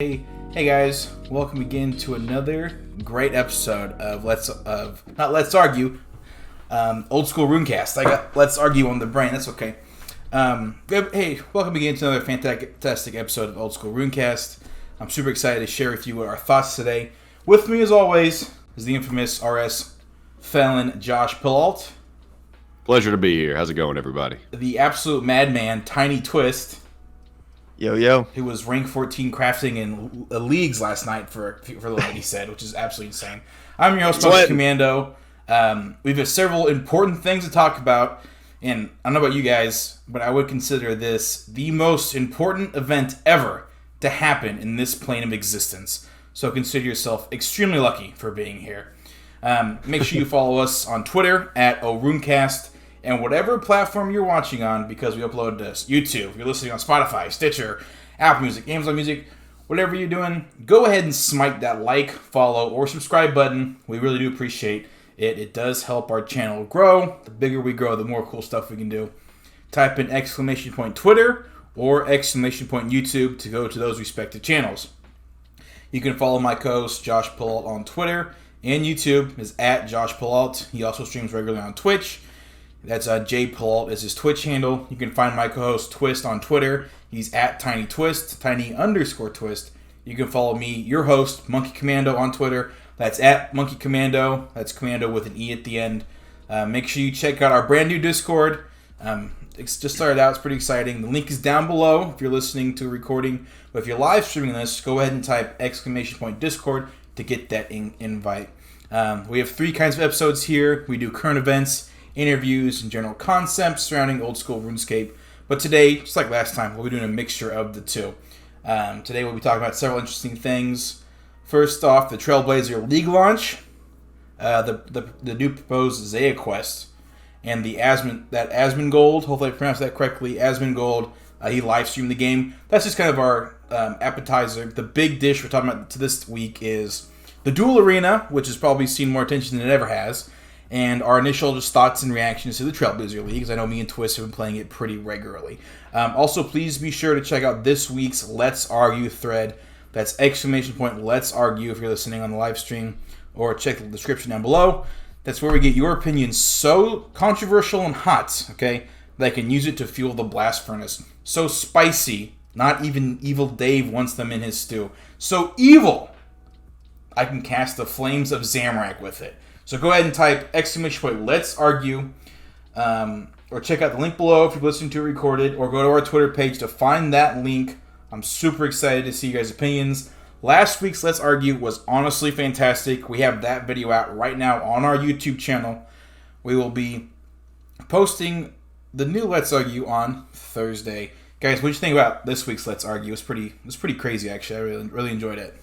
Hey guys, welcome again to another great episode of Let's Argue, Old School Runecast. I got Let's Argue on the brain. That's okay. Hey, welcome again to another fantastic episode of Old School Runecast. I'm super excited to share with you our thoughts today. With me, as always, is the infamous RS felon Josh Pillault. Pleasure to be here. How's it going, everybody? The absolute madman Tiny Twist. Yo. Who was rank 14 crafting in leagues last night for a little bit, he said, which is absolutely insane. I'm your host, Monkey Commando. We have several important things to talk about, and I don't know about you guys, but I would consider this the most important event ever to happen in this plane of existence. So consider yourself extremely lucky for being here. Make sure you follow us on Twitter at ORuneCast. And whatever platform you're watching on, because we upload this, YouTube, you're listening on Spotify, Stitcher, Apple Music, Amazon Music, whatever you're doing, go ahead and smite that like, follow, or subscribe button. We really do appreciate it. It does help our channel grow. The bigger we grow, the more cool stuff we can do. Type in ! Twitter or ! YouTube to go to those respective channels. You can follow my co-host Josh Pillault on Twitter and YouTube is at Josh Pillault. He also streams regularly on Twitch. That's J Pillault is his Twitch handle. You can find my co-host Twist on Twitter. He's at Tiny Twist, Tiny_Twist. You can follow me, your host, Monkey Commando, on Twitter. That's at Monkey Commando. That's Commando with an E at the end. Make sure you check out our brand new Discord. It's just started out. It's pretty exciting. The link is down below if you're listening to a recording. But if you're live streaming this, go ahead and type !Discord to get that invite. We have 3 kinds of episodes here. We do current events, interviews, and general concepts surrounding Old School Runescape. But today, just like last time, we'll be doing a mixture of the two. Today we'll be talking about several interesting things. First off, the Trailblazer League launch, the new proposed Zaya quest, and the Asmongold, hopefully I pronounced that correctly, Asmongold, he live streamed the game. That's just kind of our appetizer. The big dish we're talking about this week is the Duel Arena, which has probably seen more attention than it ever has. And our initial just thoughts and reactions to the Trailblazer League, because I know me and Twist have been playing it pretty regularly. Also, please be sure to check out this week's Let's Argue thread. That's ! Let's Argue if you're listening on the live stream, or check the description down below. That's where we get your opinions so controversial and hot, okay, that I can use it to fuel the blast furnace. So spicy, not even Evil Dave wants them in his stew. So evil, I can cast the flames of Zamorak with it. So go ahead and type ! Let's Argue, or check out the link below if you're listening to it recorded, or go to our Twitter page to find that link. I'm super excited to see you guys' opinions. Last week's Let's Argue was honestly fantastic. We have that video out right now on our YouTube channel. We will be posting the new Let's Argue on Thursday. Guys, what did you think about this week's Let's Argue? It was pretty crazy, actually. I really enjoyed it.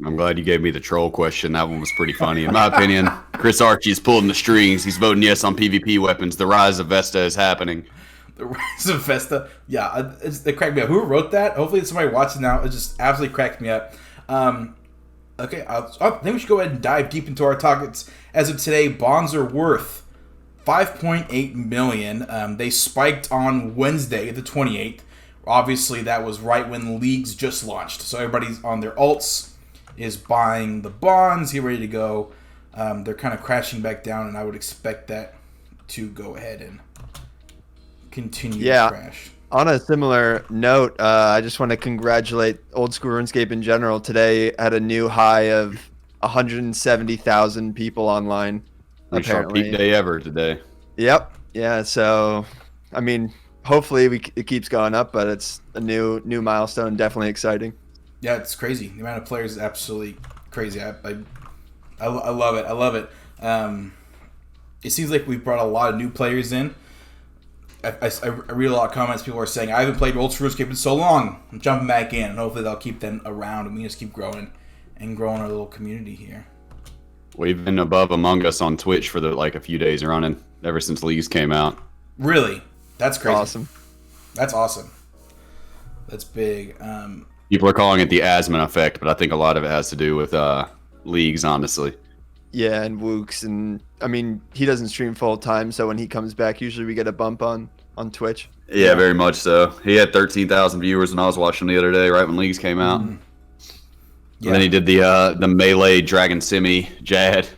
I'm glad you gave me the troll question. That one was pretty funny. In my opinion, Chris Archie is pulling the strings. He's voting yes on PvP weapons. The rise of Vesta is happening. The rise of Vesta? Yeah, it cracked me up. Who wrote that? Hopefully it's somebody watching now. It just absolutely cracked me up. Okay, I think we should go ahead and dive deep into our targets. As of today, bonds are worth $5.8 million. They spiked on Wednesday, the 28th. Obviously, that was right when leagues just launched. So everybody's on their alts, is buying the bonds, get ready to go. They're kind of crashing back down, and I would expect that to go ahead and continue to crash. On a similar note, I just want to congratulate Old School RuneScape in general. Today had a new high of 170,000 people online. It's our peak day ever today. Yep. Yeah, so, I mean, hopefully it keeps going up, but it's a new milestone. Definitely exciting. Yeah, it's crazy. The amount of players is absolutely crazy. I love it. I love it. It seems like we've brought a lot of new players in. I read a lot of comments. People are saying, I haven't played Old School RuneScape in so long. I'm jumping back in, and hopefully they'll keep them around, and we just keep growing our little community here. We've been above Among Us on Twitch for a few days running, ever since Leagues came out. Really? That's crazy. Awesome. That's awesome. That's big. People are calling it the Asmon effect, but I think a lot of it has to do with Leagues, honestly. Yeah, and Wooks, and I mean, he doesn't stream full time, so when he comes back, usually we get a bump on Twitch. Yeah, very much so. He had 13,000 viewers when I was watching the other day, right when Leagues came out. Yeah. And then he did the melee Dragon Simi Jad.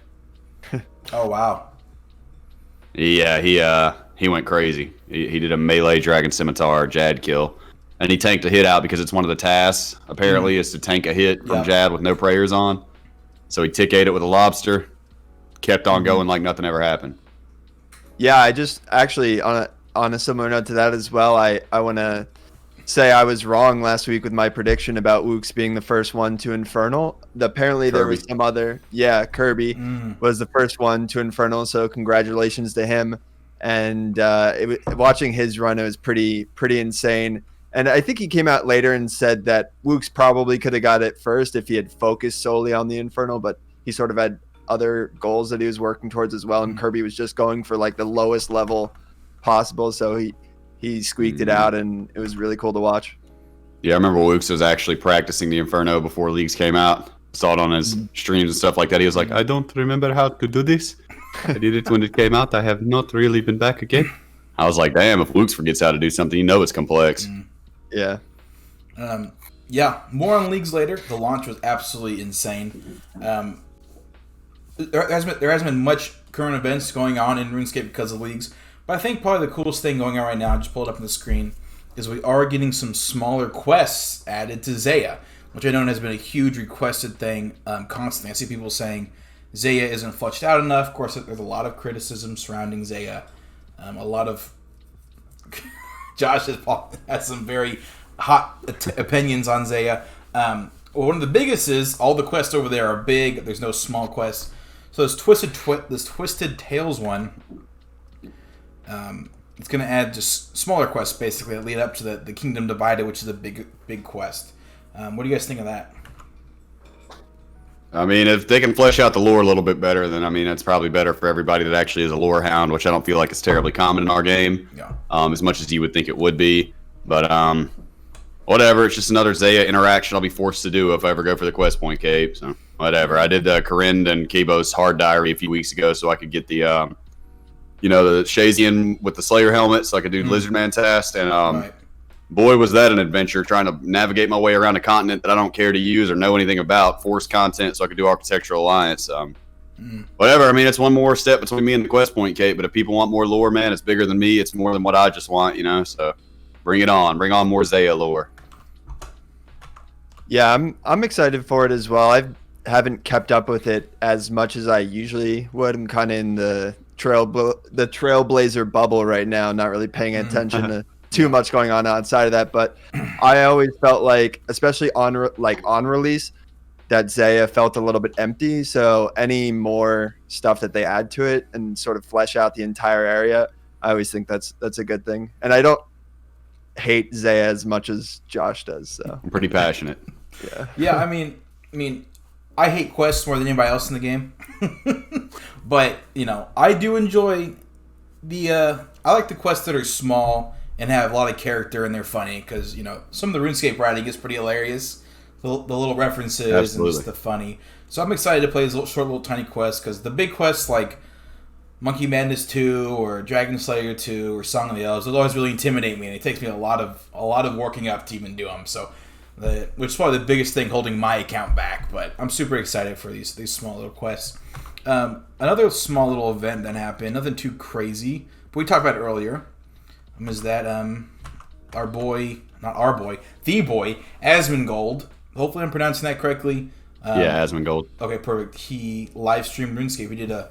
Oh wow. Yeah, he went crazy. He did a melee Dragon Scimitar Jad kill. And he tanked a hit out because it's one of the tasks, apparently, is to tank a hit from Jad with no prayers on. So he tick ate it with a lobster, kept on going like nothing ever happened. Yeah, I just actually, on a similar note to that as well, I want to say I was wrong last week with my prediction about Wooks being the first one to Infernal. Apparently there was some other, Kirby was the first one to Infernal, so congratulations to him. And watching his run, it was pretty insane. And I think he came out later and said that Wooks probably could have got it first if he had focused solely on the Infernal, but he sort of had other goals that he was working towards as well. And Kirby was just going for like the lowest level possible, so he squeaked it out, and it was really cool to watch. Yeah, I remember Wooks was actually practicing the Inferno before leagues came out. Saw it on his streams and stuff like that. He was like, I don't remember how to do this. I did it when it came out. I have not really been back again. I was like, damn, if Wooks forgets how to do something, you know it's complex. Yeah. Yeah, more on leagues later. The launch was absolutely insane. There hasn't been much current events going on in RuneScape because of leagues, but I think probably the coolest thing going on right now, I just pulled it up on the screen, is we are getting some smaller quests added to Zaya, which I know has been a huge requested thing constantly. I see people saying Zaya isn't fleshed out enough. Of course, there's a lot of criticism surrounding Zaya. A lot of... Josh has some very hot opinions on Zaya. One of the biggest is all the quests over there are big. There's no small quests. So this Twisted Tales one, it's going to add just smaller quests basically that lead up to the Kingdom Divided, which is a big quest. What do you guys think of that? I mean, if they can flesh out the lore a little bit better, then I mean it's probably better for everybody that actually is a lore hound, which I don't feel like is terribly common in our game, as much as you would think it would be. But whatever, it's just another Zaya interaction I'll be forced to do if I ever go for the quest point cape. So whatever. I did Corinne and Kibo's hard diary a few weeks ago, so I could get the the Shazian with the Slayer helmet, so I could do Lizardman test, and boy, was that an adventure trying to navigate my way around a continent that I don't care to use or know anything about, forced content so I could do Architectural Alliance. Whatever, I mean, it's one more step between me and the quest point cape, but if people want more lore, man, it's bigger than me. It's more than what I just want, so bring it on. Bring on more Zaya lore. Yeah, I'm excited for it as well. I haven't kept up with it as much as I usually would. I'm kind of in the Trailblazer bubble right now, not really paying attention to too much going on outside of that, but I always felt like, especially on release, that Zaya felt a little bit empty. So any more stuff that they add to it and sort of flesh out the entire area, I always think that's a good thing. And I don't hate Zaya as much as Josh does. So I'm pretty passionate. Yeah. I mean, I hate quests more than anybody else in the game, but I do enjoy I like the quests that are small and have a lot of character, and they're funny because some of the RuneScape writing is pretty hilarious. The little references and just the funny. So I'm excited to play these little tiny quests, because the big quests like Monkey Madness 2 or Dragon Slayer 2 or Song of the Elves, those always really intimidate me, and it takes me a lot of working up to even do them. So, which is probably the biggest thing holding my account back. But I'm super excited for these small little quests. Another small little event that happened, nothing too crazy, but we talked about it earlier. Is that the boy Asmongold, hopefully I'm pronouncing that correctly. Asmongold. Okay, perfect. He live streamed RuneScape. We did a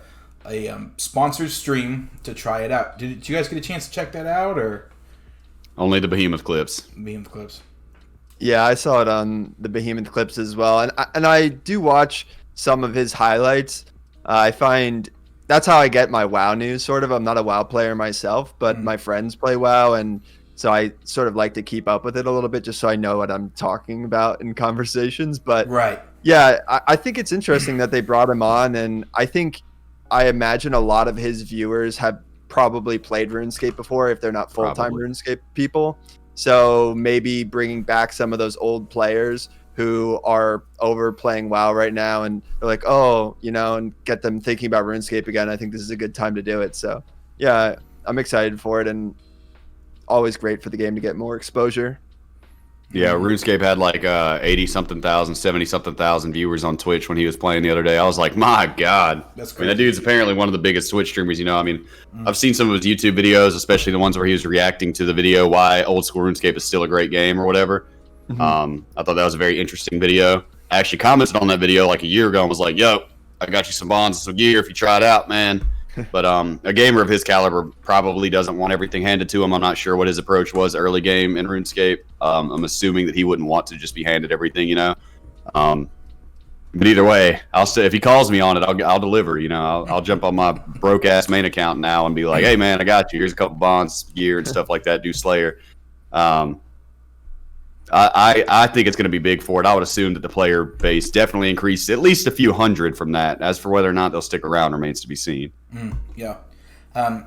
sponsored stream to try it out. Did you guys get a chance to check that out, or only the Behemoth clips? Yeah, I saw it on the Behemoth clips as well, and I do watch some of his highlights. I find that's how I get my WoW news, sort of. I'm not a WoW player myself, but my friends play WoW, and so I sort of like to keep up with it a little bit just so I know what I'm talking about in conversations. But yeah, I think it's interesting that they brought him on, and I imagine a lot of his viewers have probably played RuneScape before if they're not full-time RuneScape people. So maybe bringing back some of those old players who are over playing WoW right now, and they're like, and get them thinking about RuneScape again. I think this is a good time to do it. So yeah, I'm excited for it, and always great for the game to get more exposure. Yeah, RuneScape had like 80-something thousand, 70-something thousand viewers on Twitch when he was playing the other day. I was like, my God. That's crazy. I mean, that dude's apparently one of the biggest Twitch streamers, I mean, I've seen some of his YouTube videos, especially the ones where he was reacting to the video why Old School RuneScape is still a great game or whatever. I thought that was a very interesting video. I actually commented on that video like a year ago and was like, yo, I got you some bonds and some gear if you try it out, man. But a gamer of his caliber probably doesn't want everything handed to him. I'm not sure what his approach was early game in RuneScape. I'm assuming that he wouldn't want to just be handed everything, But either way, I'll say if he calls me on it, I'll deliver. I'll jump on my broke ass main account now and be like, hey man, I got you. Here's a couple bonds, gear, and stuff like that. Do Slayer. I think it's going to be big for it. I would assume that the player base definitely increased at least a few hundred from that. As for whether or not they'll stick around remains to be seen. Yeah.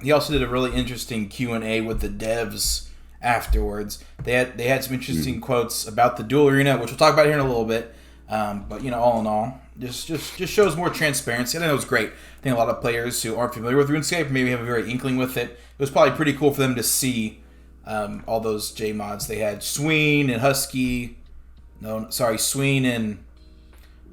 He also did a really interesting Q&A with the devs afterwards. They had some interesting quotes about the Duel Arena, which we'll talk about here in a little bit. But all in all, just shows more transparency. I think that was great. I think a lot of players who aren't familiar with RuneScape maybe have a very inkling with it. It was probably pretty cool for them to see all those J mods. They had Sween and Husky. No, sorry, Sween and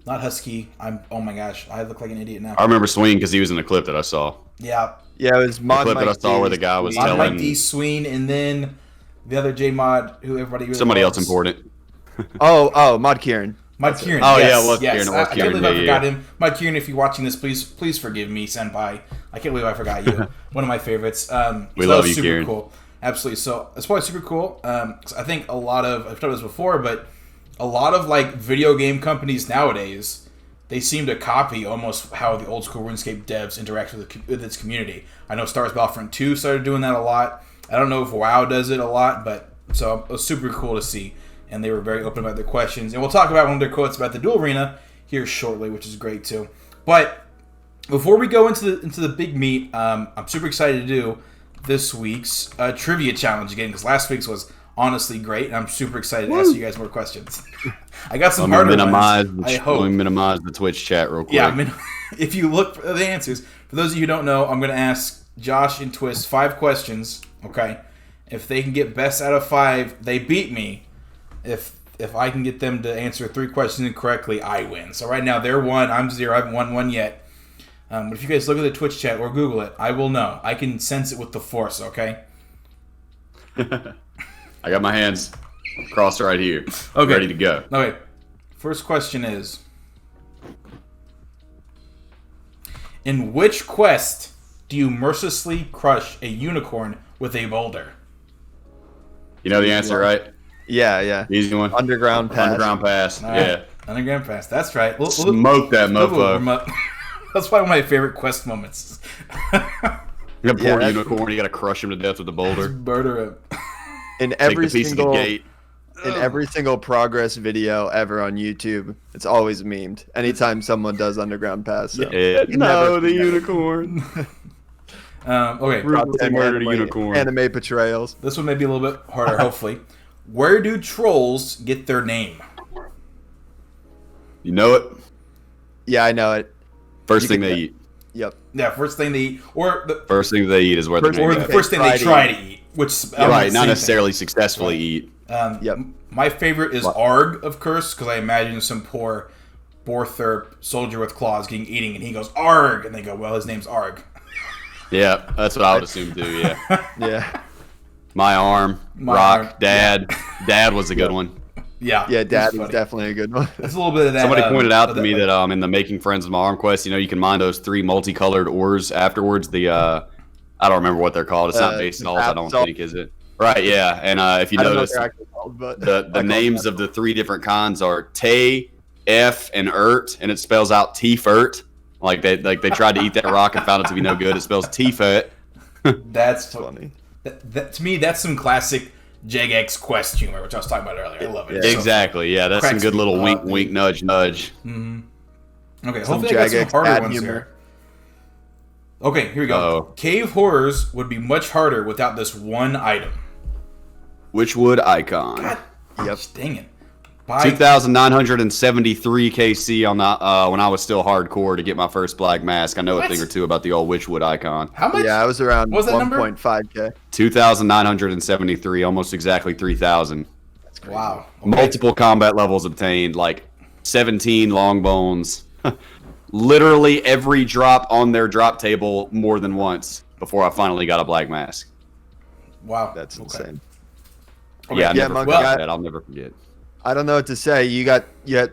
not Husky. Oh my gosh, I look like an idiot now. I remember Sween because he was in the clip that I saw. Yeah. Yeah, it was Mod clip Mike that I saw D. where the guy was Mod telling Mike D, Sween, and then the other J mod who everybody really somebody loves. else important. Oh, Mod Kieran. Mike Kieran. Oh, yes, yeah, it was yes. Kieran. It was I can't Kieran. believe I forgot Yeah. him. Mike Kieran, if you're watching this, please forgive me, senpai. I can't believe I forgot you. One of my favorites. We so love that was you, super Kieran. Cool. Absolutely. So it's probably super cool. 'Cause I think a lot of, I've told this before, but a lot of like video game companies nowadays, they seem to copy almost how the Old School RuneScape devs interact with its community. I know Star Wars Battlefront 2 started doing that a lot. I don't know if WoW does it a lot, but so it was super cool to see. And they were very open about their questions. And we'll talk about one of their quotes about the Duel Arena here shortly, which is great too. But before we go into the big meat, I'm super excited to do this week's trivia challenge again, because last week's was honestly great, and I'm super excited to ask you guys more questions. I got some harder ones. Let me minimize the Twitch chat real quick. Yeah, if you look for the answers, for those of you who don't know, I'm going to ask Josh and Twist 5 questions, okay? If they can get best out of 5, they beat me. If I can get them to answer 3 questions incorrectly, I win. So right now, they're 1, I'm 0, I haven't won one yet. But if you guys look at the Twitch chat or Google it, I will know. I can sense it with the Force, okay? I got my hands crossed right here. Okay. Ready to go. Okay. First question is, in which quest do you mercilessly crush a unicorn with a boulder? You know the answer, right? Yeah. Easy one. Underground Pass. Underground Pass. All right. Yeah. Underground Pass. That's right. Smoke that mofo. That's probably one of my favorite quest moments. You got poor unicorn. You got to crush him to death with a boulder. Murder him. In Take every the piece of the gate. in every single progress video ever on YouTube, it's always memed. Anytime someone does Underground Pass. So. Yeah. No, the unicorn. Okay. Ruthlessly murdered a unicorn. Anime portrayals. This one may be a little bit harder, hopefully. Where do trolls get their name? You know it? Yeah, I know it. First thing they eat. Yep. Yeah, first thing they eat, or the First thing they eat is where the First- name or is. the first thing they try to eat, which Right, not necessarily successfully eat. Yep. My favorite is Arg of Curse, because I imagine some poor Borthorp soldier with claws eating, and he goes Arg, and they go, well, his name's Arg. Yeah, that's what I would assume too, yeah. Yeah. My arm, Rock, Dad. Dad was a good one. Yeah, Yeah, Dad it's is funny. definitely a good one. That's a little bit of that. Somebody pointed out to of me like- that in the Making Friends with My Arm quest, you can mine those 3 multicolored ores afterwards. The I don't remember what they're called. It's not base salts, I don't think, is it? Right, yeah. And if you I don't know what notice, they're actually called, but the names of the 3 different cons are Tay, F, and Ert, and it spells out T-Fert. Like they tried to eat that rock and found it to be no good. It spells T-Fert. That's funny. That, to me, that's some classic Jagex quest humor, which I was talking about earlier. I love it. Yeah. So- Exactly, yeah. That's some cracks good me little up, wink, dude. wink, nudge, nudge. Okay, Some hopefully I got some Jagex harder bad ones humor. here. Okay, here we go. Uh-oh. Cave horrors would be much harder without this one item. Witchwood icon. God, Yep. dang it. Buy 2,973 KC on the when I was still hardcore to get my first black mask. I know What? a thing or two about the old Witchwood icon. how much? Yeah, I was around What was that number? 1.5K. 2,973, almost exactly 3,000. That's Wow. Okay. Multiple combat levels obtained, like 17 long bones. Literally every drop on their drop table more than once before I finally got a black mask. Wow. That's insane. Okay. Yeah, I never Monkey, forgot that. I'll never forget. I don't know what to say. You got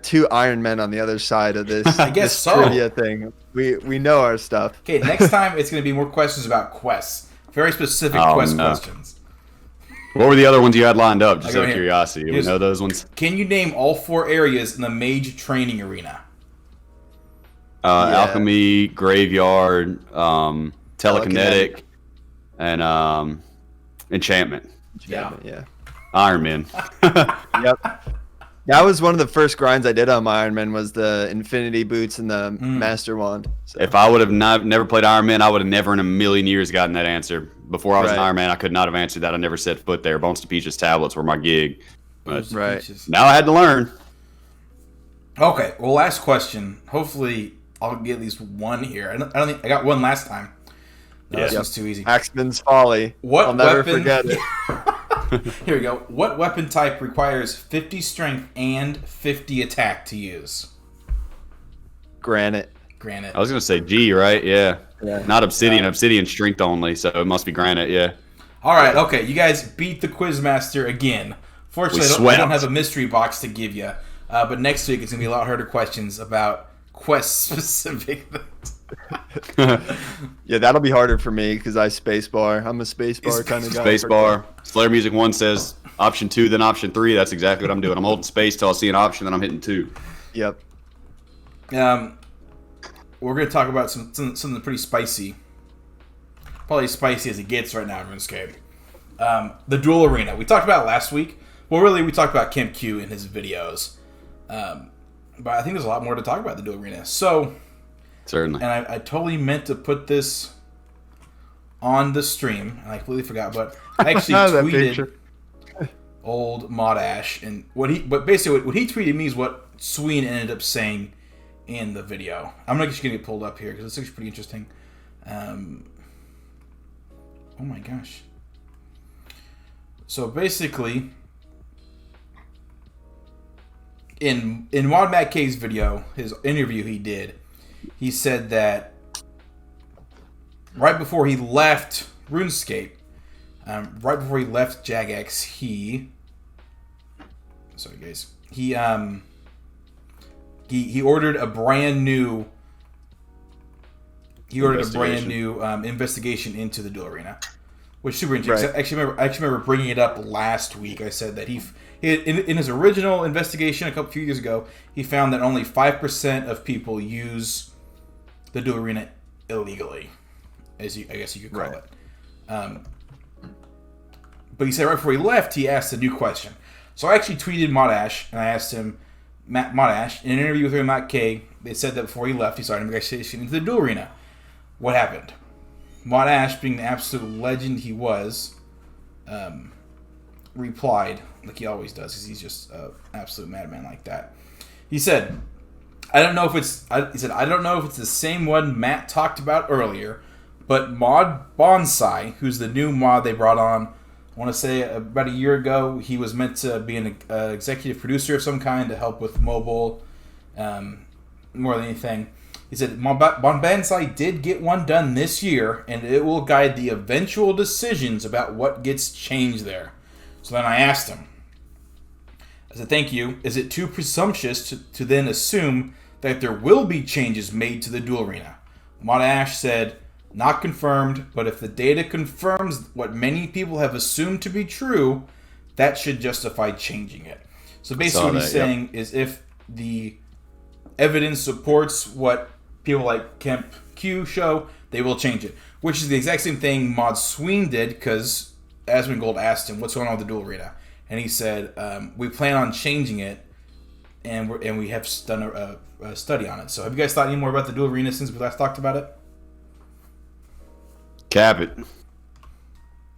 2 Iron Men on the other side of this. I guess this so. Trivia thing. We know our stuff. Okay, next time it's going to be more questions about quests. Very specific questions. What were the other ones you had lined up? Just out of here. curiosity. Do we know those ones? Can you name all 4 areas in the mage training arena? Alchemy, Graveyard, Telekinetic, and Enchantment. Yeah. Iron Man. Yep. That was one of the first grinds I did on my Iron Man was the Infinity Boots and the Master Wand. So. If I would have never played Iron Man, I would have never in a million years gotten that answer. Before I was an Iron Man, I could not have answered that. I never set foot there. Bones to Peaches tablets were my gig. But now I had to learn. Okay, well, last question. Hopefully, I'll get at least one here. I don't think I got one last time. No, this was too easy. Axeman's Folly. I'll never forget it. Here we go. What weapon type requires 50 strength and 50 attack to use? Granite. I was going to say G, right? Yeah. Not Obsidian. Obsidian strength only, so it must be Granite, yeah. All right, okay. You guys beat the Quizmaster again. Fortunately, I don't have a mystery box to give you. But next week, it's going to be a lot harder questions about quest-specific things. Yeah, that'll be harder for me because I spacebar. I'm a spacebar kind of guy. Spacebar. Slayer Music 1 says option 2, then option 3. That's exactly what I'm doing. I'm holding space till I see an option, then I'm hitting 2. Yep. We're going to talk about something pretty spicy. Probably as spicy as it gets right now in RuneScape. The Duel Arena. We talked about it last week. Well, really, we talked about Kemp Q in his videos. But I think there's a lot more to talk about the Duel Arena. So... Certainly. And I totally meant to put this on the stream, and I completely forgot. But I actually tweeted old Mod Ash, and basically what he tweeted me is what Sween ended up saying in the video. I'm just gonna get pulled up here because this looks pretty interesting. Oh my gosh! So basically, in Mod Matt K's video, his interview he did. He said that right before he left RuneScape, right before he left Jagex, he ordered a brand new investigation into the Duel Arena, which is super interesting. Right. I actually remember bringing it up last week. I said that he in his original investigation a few years ago, he found that only 5% of people use the Duel Arena illegally, I guess you could call it. But he said right before he left, he asked a new question. So I actually tweeted Mod Ash, and I asked him, Mod Ash, in an interview with Matt K, they said that before he left, he started an investigation into the Duel Arena. What happened? Mod Ash, being the absolute legend he was, replied, like he always does, because he's just an absolute madman like that. He said, I don't know if it's the same one Matt talked about earlier, but Mod Bonsai, who's the new mod they brought on, I want to say about a year ago, he was meant to be an executive producer of some kind to help with mobile, more than anything. He said, Mod Bonsai did get one done this year, and it will guide the eventual decisions about what gets changed there. So then I asked him, I said, thank you. Is it too presumptuous to then assume that there will be changes made to the Duel Arena? Mod Ash said, not confirmed, but if the data confirms what many people have assumed to be true, that should justify changing it. So basically what he's saying is if the evidence supports what people like Kemp Q show, they will change it. Which is the exact same thing Mod Sween did, because Asmongold asked him, what's going on with the Duel Arena? And he said, we plan on changing it, and we have done a study on it. So have you guys thought any more about the Duel Arena since we last talked about it? Cap it.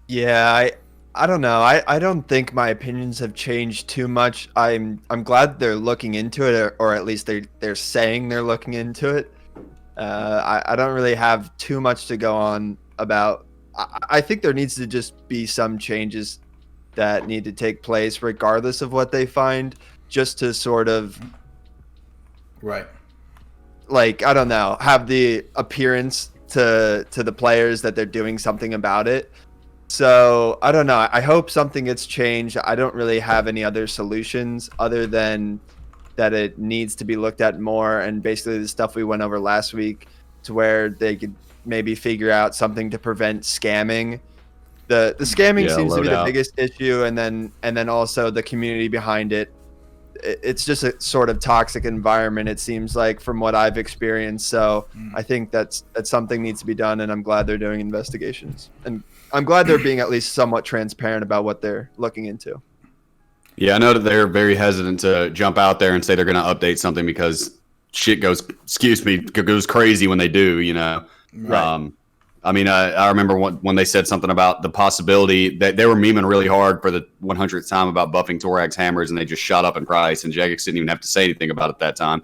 Yeah, I don't know. I don't think my opinions have changed too much. I'm glad they're looking into it, or at least they're saying they're looking into it. I don't really have too much to go on about. I think there needs to just be some changes that need to take place regardless of what they find, just to sort of right, like, I don't know, have the appearance to the players that they're doing something about it. So I don't know. I hope something gets changed. I don't really have any other solutions other than that it needs to be looked at more, and basically the stuff we went over last week, to where they could maybe figure out something to prevent scamming. The scamming seems to be the biggest issue, and then also the community behind it. It's just a sort of toxic environment, it seems like, from what I've experienced. So I think that's something needs to be done, and I'm glad they're doing investigations, and I'm glad they're being at least somewhat transparent about what they're looking into. Yeah, I know that they're very hesitant to jump out there and say they're going to update something because shit goes crazy when they do, you know. Right. I mean, I remember when they said something about the possibility that they were memeing really hard for the 100th time about buffing Torag's hammers, and they just shot up in price, and Jagex didn't even have to say anything about it that time.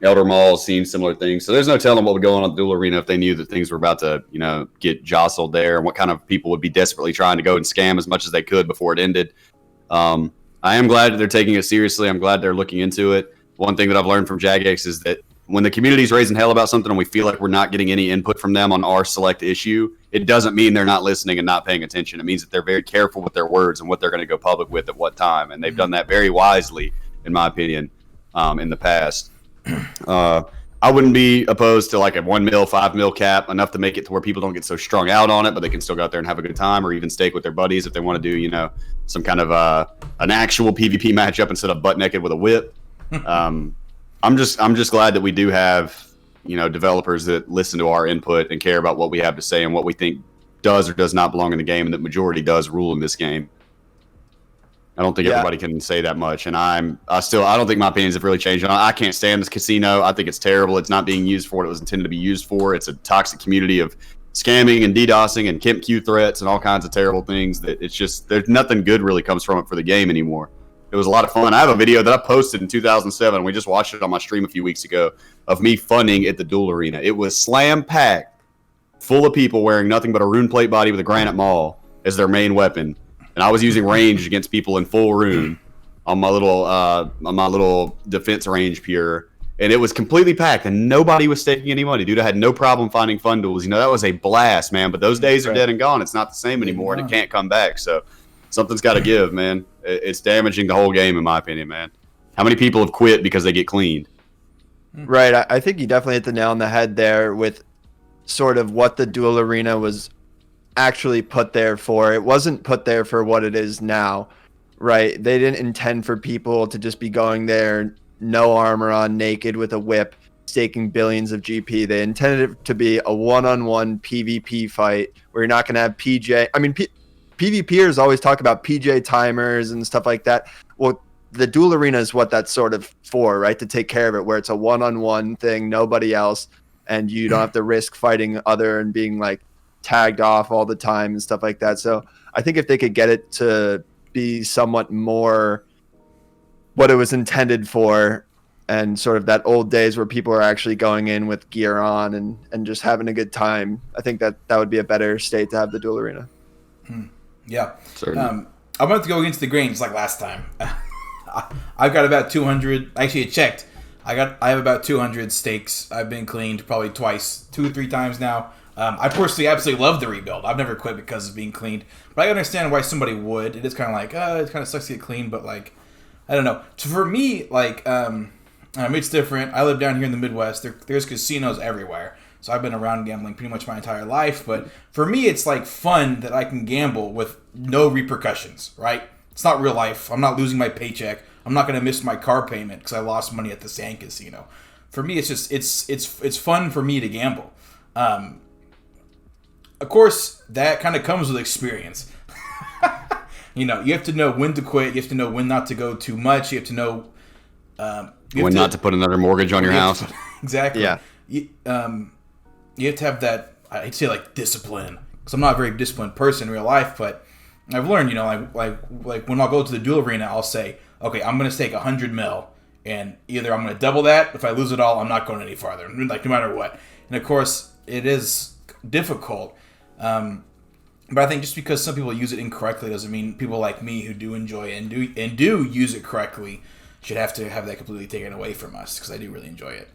Elder Mall seen similar things, so there's no telling what would go on at the Duel Arena if they knew that things were about to, you know, get jostled there, and what kind of people would be desperately trying to go and scam as much as they could before it ended. I am glad that they're taking it seriously. I'm glad they're looking into it. One thing that I've learned from Jagex is that when the community's raising hell about something and we feel like we're not getting any input from them on our select issue, it doesn't mean they're not listening and not paying attention. It means that they're very careful with their words and what they're going to go public with at what time. And they've done that very wisely, in my opinion, in the past. I wouldn't be opposed to like a 1 mil, 5 mil cap, enough to make it to where people don't get so strung out on it, but they can still go out there and have a good time, or even stake with their buddies if they want to do, you know, some kind of an actual PvP matchup instead of butt naked with a whip. I'm just glad that we do have, you know, developers that listen to our input and care about what we have to say and what we think does or does not belong in the game, and that majority does rule in this game. I don't think everybody can say that much, and I don't think my opinions have really changed. I can't stand this casino. I think it's terrible. It's not being used for what it was intended to be used for. It's a toxic community of scamming and DDoSing and KIMQ threats and all kinds of terrible things that it's just, there's nothing good really comes from it for the game anymore. It was a lot of fun. I have a video that I posted in 2007. We just watched it on my stream a few weeks ago of me funning at the Duel Arena. It was slam packed, full of people wearing nothing but a rune plate body with a granite maul as their main weapon. And I was using range against people in full rune on my little defense range pure, and it was completely packed, and nobody was staking any money. Dude, I had no problem finding fun duels. You know, that was a blast, man. But those days are dead and gone. It's not the same anymore, and it can't come back. So something's got to give, man. It's damaging the whole game, in my opinion, man. How many people have quit because they get cleaned? Right. I think you definitely hit the nail on the head there with sort of what the Duel Arena was actually put there for. It wasn't put there for what it is now, right? They didn't intend for people to just be going there, no armor on, naked with a whip, staking billions of GP. They intended it to be a one-on-one PvP fight where you're not going to have PJ. I mean, PvPers always talk about PJ timers and stuff like that. Well, the Duel Arena is what that's sort of for, right? To take care of it, where it's a one-on-one thing, nobody else, and you don't have to risk fighting other and being like tagged off all the time and stuff like that. So I think if they could get it to be somewhat more what it was intended for, and sort of that old days where people are actually going in with gear on and just having a good time, I think that would be a better state to have the Duel Arena. Yeah. I'm about to go against the grain just like last time. I've got about 200. Actually, I checked. I have about 200 stakes. I've been cleaned probably twice, 2 or 3 times now. I personally absolutely love the rebuild. I've never quit because of being cleaned, but I understand why somebody would. It is kind of like, it kind of sucks to get clean, but like, I don't know. So for me, like, it's different. I live down here in the Midwest. There's casinos everywhere, so I've been around gambling pretty much my entire life. But for me, it's like fun that I can gamble with no repercussions, right? It's not real life. I'm not losing my paycheck. I'm not going to miss my car payment because I lost money at the sand casino. For me, it's just it's fun for me to gamble. Of course, that kind of comes with experience. You know, you have to know when to quit. You have to know when not to go too much. You have to know when not to put another mortgage on your house. Exactly. Yeah. You have to have that, I'd say, like, discipline. Because I'm not a very disciplined person in real life, but I've learned, you know, like when I'll go to the Duel Arena, I'll say, okay, I'm going to stake 100 mil, and either I'm going to double that. If I lose it all, I'm not going any farther, like, no matter what. And of course, it is difficult. But I think just because some people use it incorrectly doesn't mean people like me who do enjoy it and do use it correctly should have to have that completely taken away from us, because I do really enjoy it.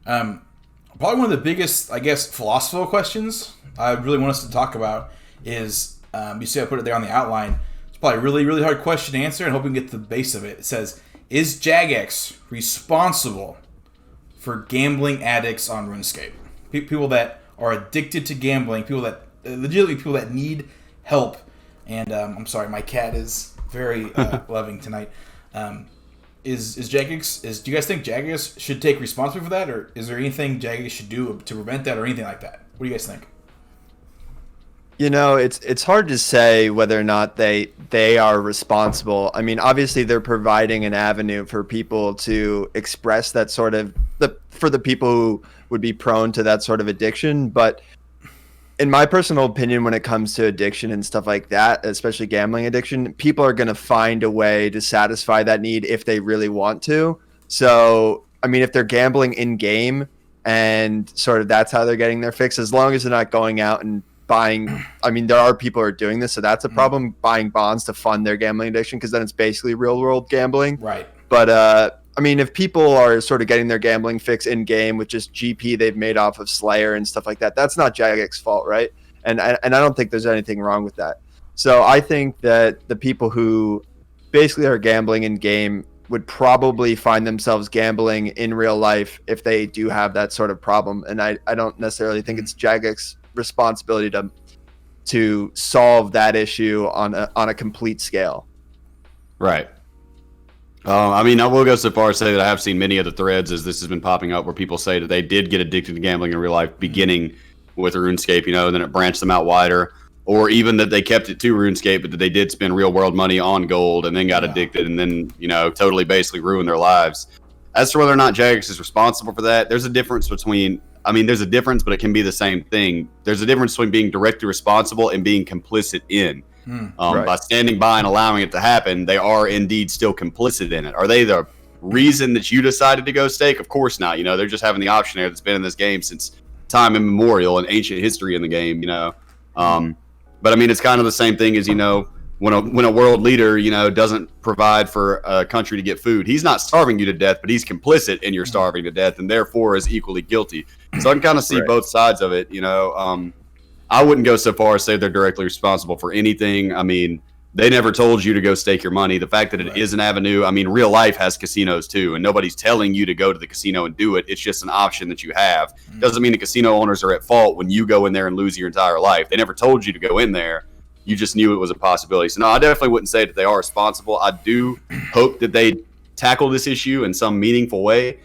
Probably one of the biggest, I guess, philosophical questions I really want us to talk about is, you see I put it there on the outline, it's probably a really, really hard question to answer, and hope we can get to the base of it. It says, is Jagex responsible for gambling addicts on RuneScape? People that are addicted to gambling, legitimately people that need help. And I'm sorry, my cat is very loving tonight. Is Jagex? Do you guys think Jagex should take responsibility for that, or is there anything Jagex should do to prevent that, or anything like that? What do you guys think? You know, it's hard to say whether or not they are responsible. I mean, obviously they're providing an avenue for people to express that sort of for the people who would be prone to that sort of addiction. But in my personal opinion, when it comes to addiction and stuff like that, especially gambling addiction, people are going to find a way to satisfy that need if they really want to. So, I mean, if they're gambling in game and sort of that's how they're getting their fix, as long as they're not going out and buying, I mean, there are people who are doing this, so that's a problem, buying bonds to fund their gambling addiction, because then it's basically real world gambling. Right. But, I mean, if people are sort of getting their gambling fix in game with just GP they've made off of Slayer and stuff like that, that's not Jagex's fault, right? And I don't think there's anything wrong with that. So I think that the people who basically are gambling in game would probably find themselves gambling in real life if they do have that sort of problem. And I don't necessarily think it's Jagex's responsibility to solve that issue on a complete scale. Right. I mean, I will go so far as to say that I have seen many of the threads as this has been popping up where people say that they did get addicted to gambling in real life, beginning with RuneScape, and then it branched them out wider, or even that they kept it to RuneScape, but that they did spend real world money on gold and then got addicted and then, totally basically ruined their lives. As to whether or not Jagex is responsible for that, there's a difference between, there's a difference, but it can be the same thing. There's a difference between being directly responsible and being complicit in. Right. By standing by and allowing it to happen, they are indeed still complicit in it. Are they the reason that you decided to go stake? Of course not. They're just having the option there that's been in this game since time immemorial and ancient history in the game. But I mean, it's kind of the same thing as when a world leader doesn't provide for a country to get food. He's not starving you to death, but he's complicit in your starving to death, and therefore is equally guilty. So I can kind of see both sides of it. I wouldn't go so far as say they're directly responsible for anything. I mean, they never told you to go stake your money. The fact that it is an avenue, real life has casinos too, and nobody's telling you to go to the casino and do it. It's just an option that you have. Doesn't mean the casino owners are at fault when you go in there and lose your entire life. They never told you to go in there. You just knew it was a possibility. So no, I definitely wouldn't say that they are responsible. I do hope that they tackle this issue in some meaningful way.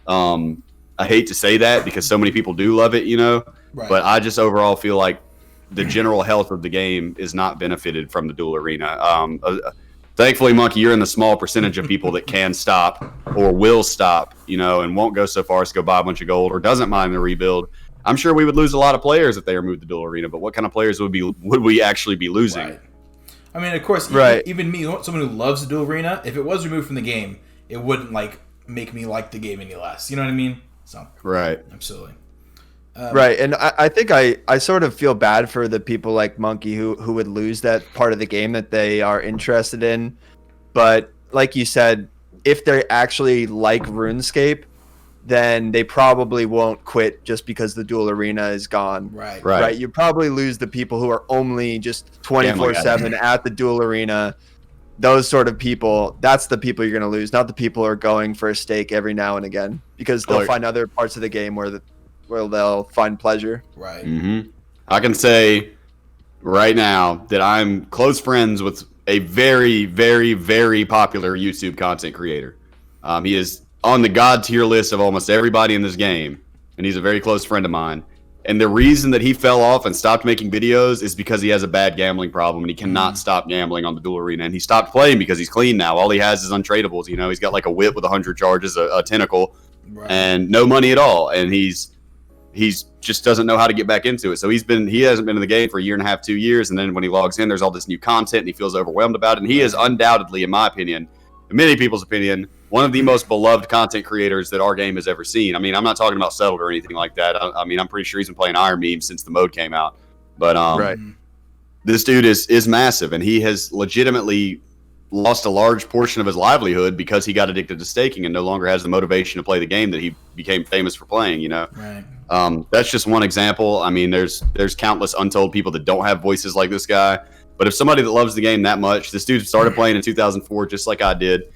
I hate to say that because so many people do love it, Right. But I just overall feel like the general health of the game is not benefited from the Duel Arena. Thankfully, Monkey, you're in the small percentage of people that can stop or will stop, and won't go so far as to go buy a bunch of gold or doesn't mind the rebuild. I'm sure we would lose a lot of players if they removed the Duel Arena, but what kind of players would we actually be losing? Right. I mean, of course, even me, someone who loves the Duel Arena, if it was removed from the game, it wouldn't make me like the game any less. You know what I mean? So right, absolutely. Right, and I think I sort of feel bad for the people like Monkey who would lose that part of the game that they are interested in. But like you said, if they actually like RuneScape, then they probably won't quit just because the Duel Arena is gone. Right. You probably lose the people who are only just 24/7 at the Duel Arena. Those sort of people, that's the people you're going to lose, not the people who are going for a stake every now and again, because they'll find other parts of the game where they'll find pleasure. Right. Mm-hmm. I can say right now that I'm close friends with a very, very, very popular YouTube content creator. He is on the God tier list of almost everybody in this game, and he's a very close friend of mine. And the reason that he fell off and stopped making videos is because he has a bad gambling problem, and he cannot stop gambling on the Duel Arena. And he stopped playing because he's clean now. All he has is untradables. He's got like a whip with 100 charges, a tentacle, and no money at all. And he's just doesn't know how to get back into it. So he hasn't been in the game for a year and a half, 2 years. And then when he logs in, there's all this new content and he feels overwhelmed about it. And he is undoubtedly, in my opinion, in many people's opinion, one of the most beloved content creators that our game has ever seen. I'm not talking about Settled or anything like that. I'm pretty sure he's been playing Iron Meme since the mode came out. But this dude is massive, and he has legitimately lost a large portion of his livelihood because he got addicted to staking and no longer has the motivation to play the game that he became famous for playing, you know? Right. That's just one example. I mean, there's countless untold people that don't have voices like this guy. But if somebody that loves the game that much, this dude started playing in 2004 just like I did.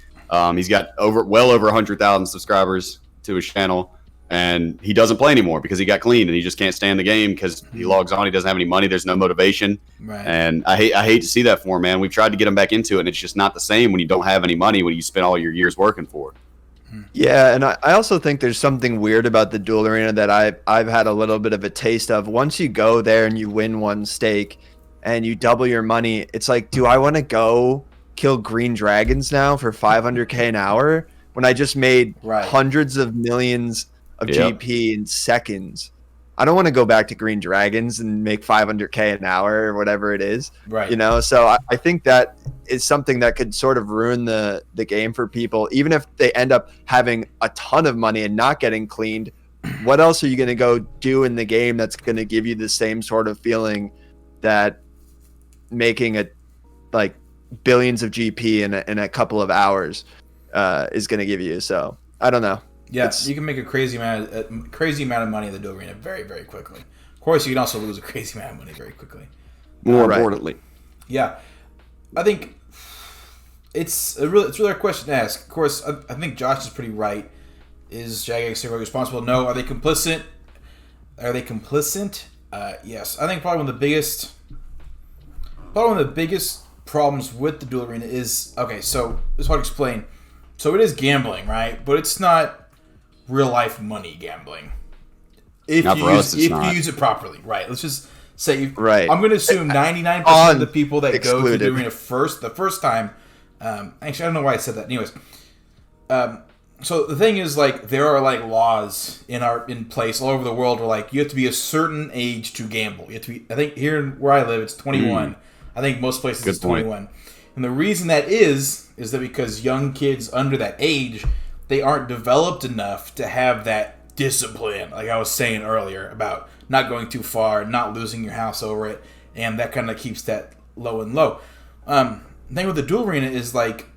He's got well over 100,000 subscribers to his channel. And he doesn't play anymore because he got cleaned and he just can't stand the game because he logs on. He doesn't have any money. There's no motivation. Right. And I hate to see that for him, man. We've tried to get him back into it, and it's just not the same when you don't have any money when you spend all your years working for it. Yeah, and I also think there's something weird about the Duel Arena that I've had a little bit of a taste of. Once you go there and you win one stake and you double your money, it's like, do I want to go kill green dragons now for 500K an hour when I just made hundreds of millions of GP in seconds? I don't want to go back to green dragons and make 500K an hour or whatever it is. Right. You know, so I think that is something that could sort of ruin the game for people. Even if they end up having a ton of money and not getting cleaned, what else are you going to go do in the game that's going to give you the same sort of feeling that making like billions of GP in a couple of hours is going to give you? So I don't know. Yeah, you can make a crazy amount of money in the Duel Arena very, very quickly. Of course, you can also lose a crazy amount of money very quickly. More importantly, yeah, I think it's really a question to ask. Of course, I think Josh is pretty right. Is Jagex responsible? No. Are they complicit? Yes. I think probably one of the biggest problems with the Duel Arena is, okay, so this is hard to explain. So it is gambling, right? But it's not real life money gambling. If you use it properly, right? Let's just say, I'm going to assume 99% of the people that go to the arena the first time. Actually, I don't know why I said that. Anyways, so the thing is, like, there are like laws in place all over the world where, like, you have to be a certain age to gamble. You have to be. I think here where I live, it's 21. I think most places it's 21. And the reason that is that because young kids under that age, they aren't developed enough to have that discipline, like I was saying earlier, about not going too far, not losing your house over it, and that kind of keeps that low and low. The thing with the Duel Arena is, like,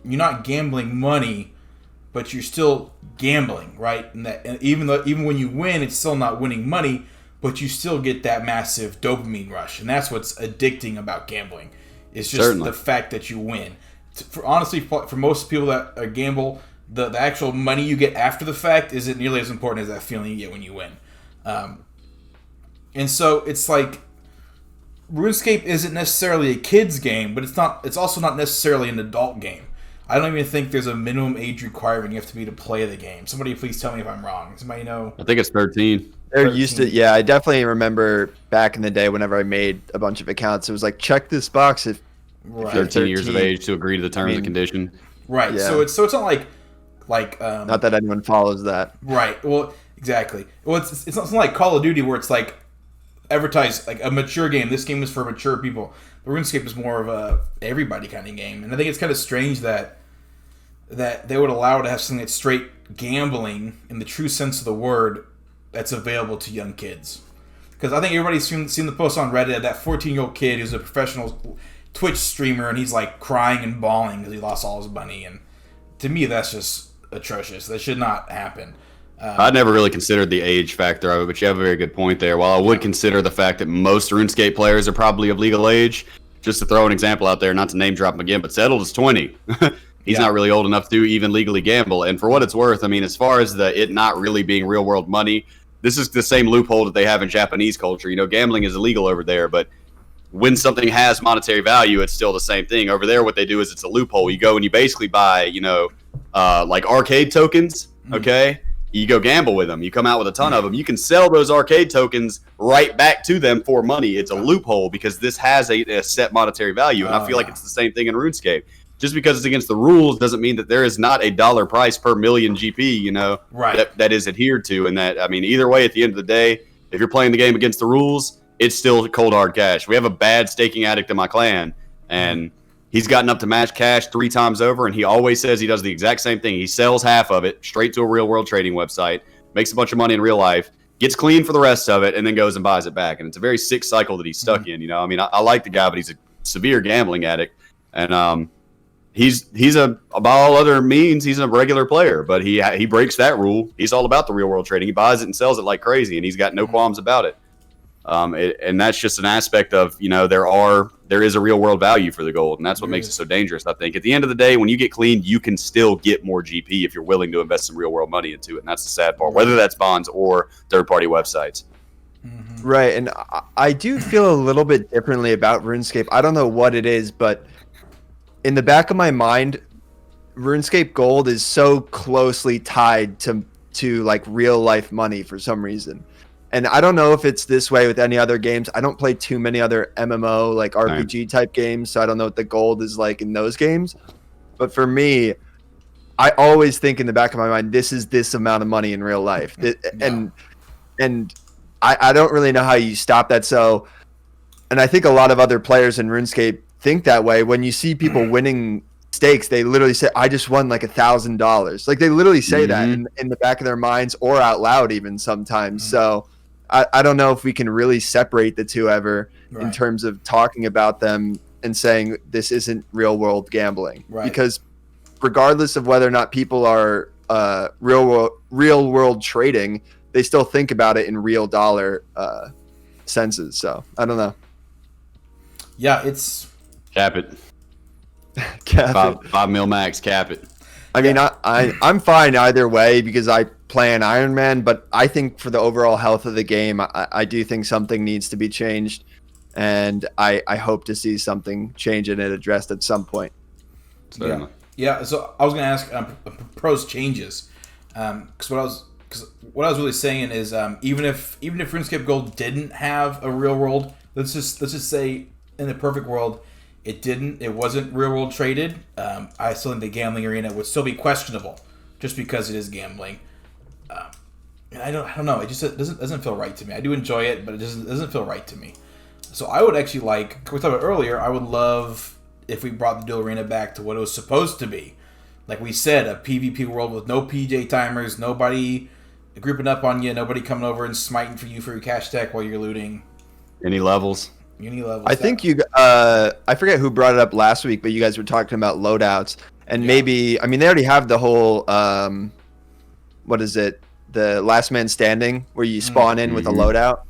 you're not gambling money, but you're still gambling, right? And even when you win, it's still not winning money, but you still get that massive dopamine rush, and that's what's addicting about gambling. It's just the fact that you win. Honestly, for most people that gamble, the actual money you get after the fact isn't nearly as important as that feeling you get when you win. And so it's like, RuneScape isn't necessarily a kid's game, but it's also not necessarily an adult game. I don't even think there's a minimum age requirement you have to be to play the game. Somebody please tell me if I'm wrong. Somebody know? I think it's 13. They're used to, yeah. I definitely remember back in the day whenever I made a bunch of accounts, it was like, check this box if you're 13 years of age to agree to the terms and conditions. Right. Yeah. So it's not like not that anyone follows that. Right. Well, exactly. Well, it's not like Call of Duty where it's like advertised like a mature game. This game is for mature people. But RuneScape is more of a everybody kind of game, and I think it's kind of strange that they would allow it to have something that's straight gambling in the true sense of the word that's available to young kids. Because I think everybody's seen the post on Reddit, that 14-year-old kid who's a professional Twitch streamer, and he's like crying and bawling because he lost all his money. And to me, that's just atrocious. That should not happen. I never really considered the age factor of it, but you have a very good point there. While I would consider the fact that most RuneScape players are probably of legal age, just to throw an example out there, not to name drop him again, but Settled is 20. He's not really old enough to even legally gamble. And for what it's worth, I mean, as far as it not really being real world money, this is the same loophole that they have in Japanese culture. You know, gambling is illegal over there, but when something has monetary value, it's still the same thing. Over there, what they do is it's a loophole. You go and you basically buy, like arcade tokens, okay? You go gamble with them. You come out with a ton of them. You can sell those arcade tokens right back to them for money. It's a loophole because this has a set monetary value, and I feel like it's the same thing in RuneScape. Just because it's against the rules doesn't mean that there is not a dollar price per million GP, that is adhered to. And that, I mean, either way, at the end of the day, if you're playing the game against the rules, it's still cold hard cash. We have a bad staking addict in my clan, and he's gotten up to match cash 3 times over, and he always says he does the exact same thing. He sells half of it straight to a real world trading website, makes a bunch of money in real life, gets clean for the rest of it, and then goes and buys it back. And it's a very sick cycle that he's stuck in. I mean, I like the guy, but he's a severe gambling addict, and he's by all other means, he's a regular player, but he breaks that rule. He's all about the real world trading. He buys it and sells it like crazy, and he's got no qualms about it. And that's just an aspect of, there is a real world value for the gold, and that's what makes it so dangerous. I think at the end of the day, when you get clean, you can still get more GP if you're willing to invest some real world money into it. And that's the sad part, whether that's bonds or third party websites. Right. And I do feel a little bit differently about RuneScape. I don't know what it is, but in the back of my mind, RuneScape Gold is so closely tied to like real life money for some reason. And I don't know if it's this way with any other games. I don't play too many other MMO, like RPG type games, so I don't know what the gold is like in those games. But for me, I always think in the back of my mind, this is this amount of money in real life. And I don't really know how you stop that. So, and I think a lot of other players in RuneScape think that way. When you see people winning stakes, they literally say, I just won like $1,000. Like they literally say that in the back of their minds or out loud even sometimes. So I don't know if we can really separate the two ever in terms of talking about them and saying this isn't real world gambling. Because regardless of whether or not people are real world trading, they still think about it in real dollar senses. So I don't know. Yeah, it's cap it. Cap it. 5 mil max, cap it. I mean, I'm fine either way because I play an Iron Man, but I think for the overall health of the game, I do think something needs to be changed, and I hope to see something change and it addressed at some point. Yeah. So I was going to ask pros changes, because what I was really saying is even if RuneScape Gold didn't have a real world, let's just say in the perfect world, it wasn't real world traded. I still think the gambling arena would still be questionable, just because it is gambling. And I don't know. It just doesn't feel right to me. I do enjoy it, but it doesn't feel right to me. So I would actually like, we talked about earlier, I would love if we brought the Duel Arena back to what it was supposed to be. Like we said, a PvP world with no PJ timers, nobody grouping up on you, nobody coming over and smiting for you for your cash tech while you're looting. Any levels? I think I forget who brought it up last week, but you guys were talking about loadouts, and maybe, I mean, they already have the whole, what is it, the last man standing, where you spawn in with a loadout.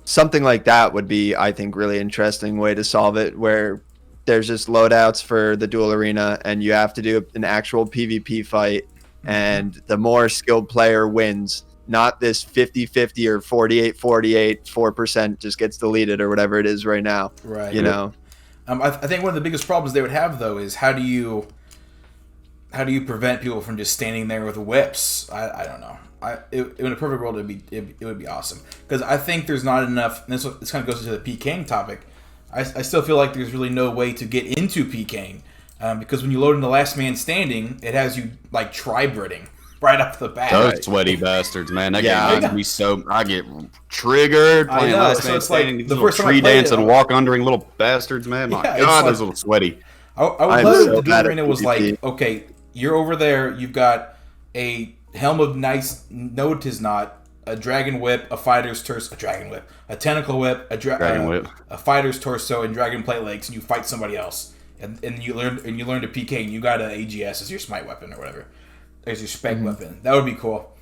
Something like that would be, I think, really interesting way to solve it, where there's just loadouts for the Duel Arena, and you have to do an actual PvP fight, and the more skilled player wins. Not this 50-50 or 48-48, 4% just gets deleted or whatever it is right now. Right. You know? I think one of the biggest problems they would have, though, is how do you prevent people from just standing there with whips? I don't know. In a perfect world, it would be awesome. Because I think there's not enough, and this kind of goes into the PKing topic. I still feel like there's really no way to get into PKing. Because when you load in the last man standing, it has you, like, tribe-ridding. Right off the bat. Those sweaty bastards, man. That game makes me so... I get triggered playing last man standing. These little tree dancing, walk undering little bastards, man. My God, those little sweaty. I would love if the Duel Arena was like, okay, you're over there, you've got a Helm of Nice, no it is not, a Dragon Whip, a Fighter's Torso, a Tentacle Whip, a Fighter's Torso, and Dragon Plate Legs, and you fight somebody else. And you learn to PK, and you got an AGS as your smite weapon or whatever. There's your spec weapon. That would be cool.